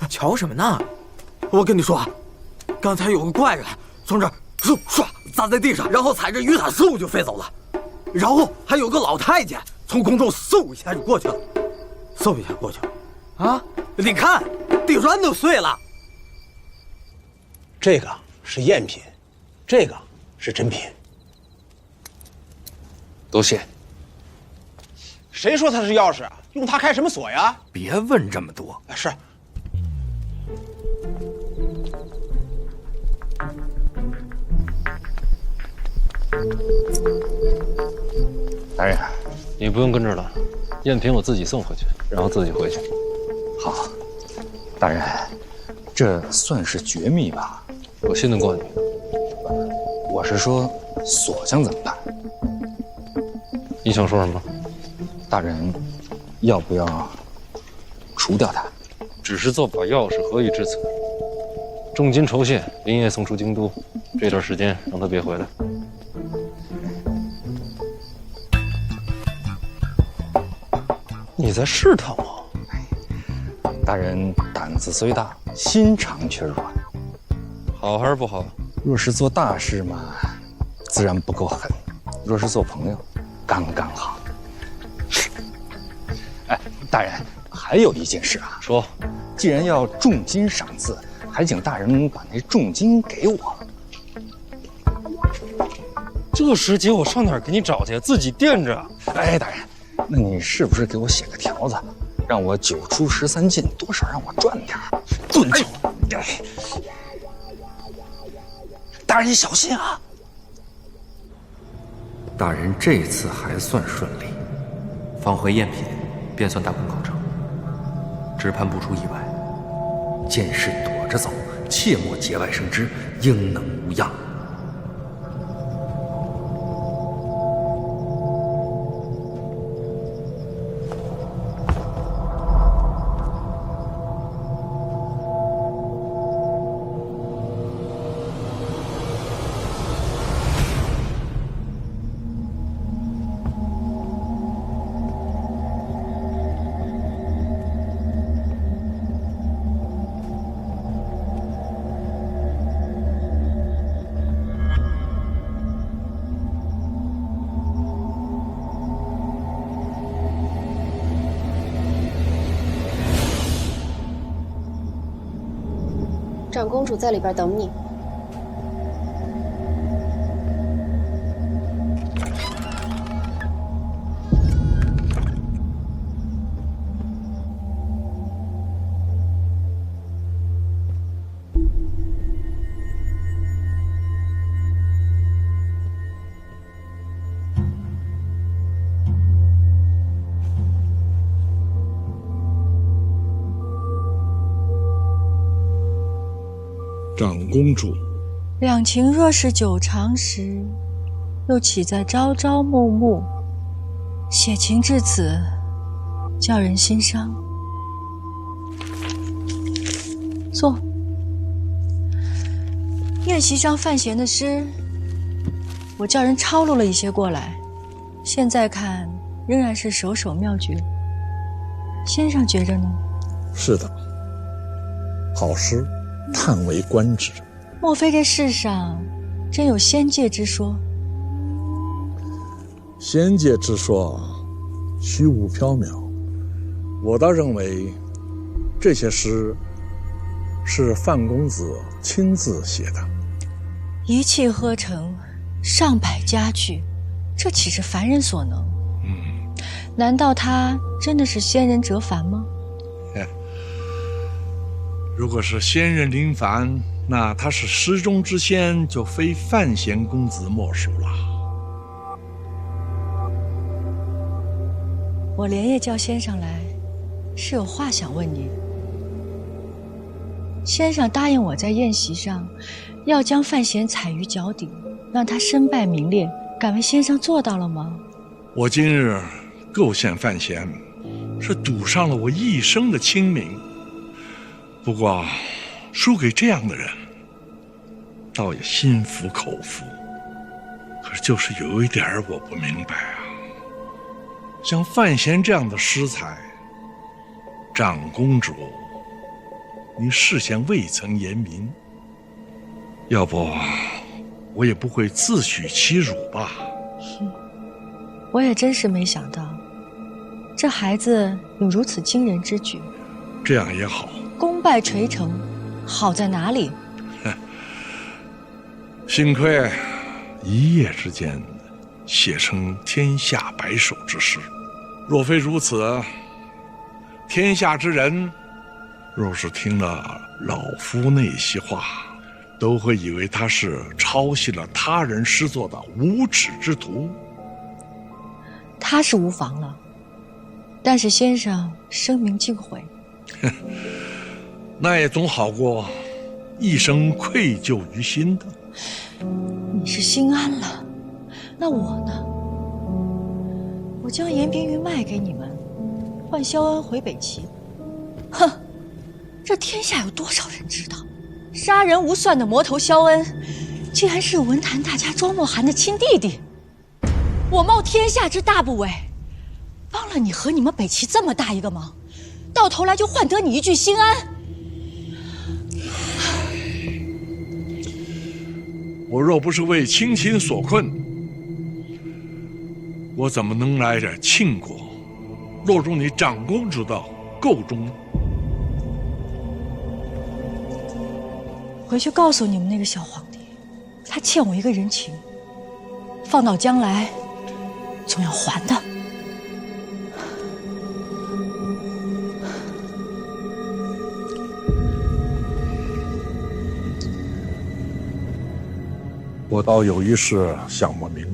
瞧什么呢？我跟你说，刚才有个怪人从这儿唰砸在地上，然后踩着鱼塔嗖就飞走了。然后还有个老太监从空中嗖一下就过去了，嗖一下过去了。啊，你看，地砖都碎了。这个是赝品，这个是真品。多谢。谁说它是钥匙啊？用它开什么锁呀？别问这么多。是。大人，你不用跟这儿了，赝品我自己送回去，然后自己回去。好，大人，这算是绝密吧？我信得过你。我是说，锁匠怎么办？你想说什么？大人，要不要除掉它？只是做把钥匙，何以至此？重金酬谢，连夜送出京都。这段时间让他别回来。你在试探我？大人胆子虽大，心肠却软。好还是不好？若是做大事嘛，自然不够狠；若是做朋友，刚刚好。哎，大人，还有一件事啊。说，既然要重金赏赐，还请大人把那重金给我。这时节我上哪儿给你找去？自己垫着。哎，大人，那你是不是给我写个条子，让我9出13进，多少让我赚点儿？滚去！哎，大人你小心啊！大人这次还算顺利，放回赝品，便算大功告成。只盼不出意外，见事躲着走，切莫节外生枝，应能无恙。长公主在里边等你。长公主，两情若是久长时，又岂在朝朝暮暮？写情至此，叫人心伤。坐。宴席上范闲的诗，我叫人抄录了一些过来，现在看仍然是首首妙绝。先生觉着呢？是的，好诗。叹为观止。莫非这世上真有仙界之说？仙界之说虚无缥缈，我倒认为这些诗是范公子亲自写的。一气呵成，上百佳句，这岂是凡人所能？难道他真的是仙人折凡吗？如果是仙人临凡，那他是诗中之仙，就非范闲公子莫属了。我连夜叫先生来，是有话想问您。先生答应我在宴席上，要将范闲踩于脚底，让他身败名裂，敢问先生做到了吗？我今日构陷范闲，是赌上了我一生的清明。不过，输给这样的人，倒也心服口服。可是就是有一点我不明白啊，像范闲这样的诗才，长公主，你事先未曾言明，要不我也不会自取其辱吧。我也真是没想到，这孩子有如此惊人之举。这样也好，功败垂成，好在哪里？幸亏一夜之间写成天下百首之诗，若非如此，天下之人若是听了老夫那些话，都会以为他是抄袭了他人诗作的无耻之徒。他是无妨了，但是先生声名尽毁，那也总好过一生愧疚于心的。你是心安了，那我呢？我将严冰云卖给你们，换萧恩回北齐。哼，这天下有多少人知道，杀人无算的魔头萧恩，竟然是文坛大家庄墨涵的亲弟弟。我冒天下之大不韪，帮了你和你们北齐这么大一个忙，到头来就换得你一句心安。我若不是为亲情所困，我怎么能来这庆国，落入你长公主的垢中呢？回去告诉你们那个小皇帝，他欠我一个人情，放到将来总要还的。我倒有一事想不明白，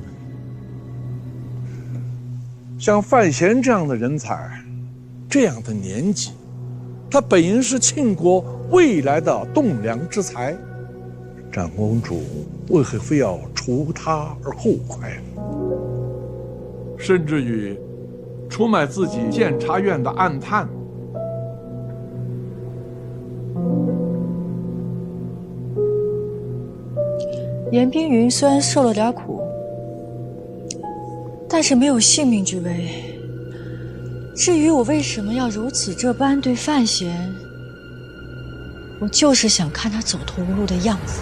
像范闲这样的人才，这样的年纪，他本应是庆国未来的栋梁之才，长公主为何非要除他而后快呢？甚至于出卖自己监察院的暗探。严冰云虽然受了点苦，但是没有性命之危。至于我为什么要如此这般对范闲，我就是想看他走投无路的样子。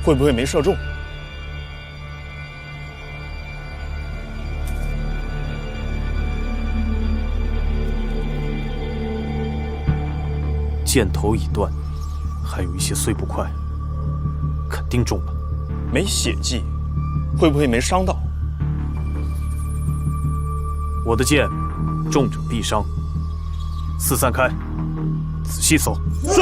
会不会没射中？箭头已断，还有一些碎布块，肯定中了。没血迹，会不会没伤到？我的箭，中者必伤。四散开，仔细搜。是。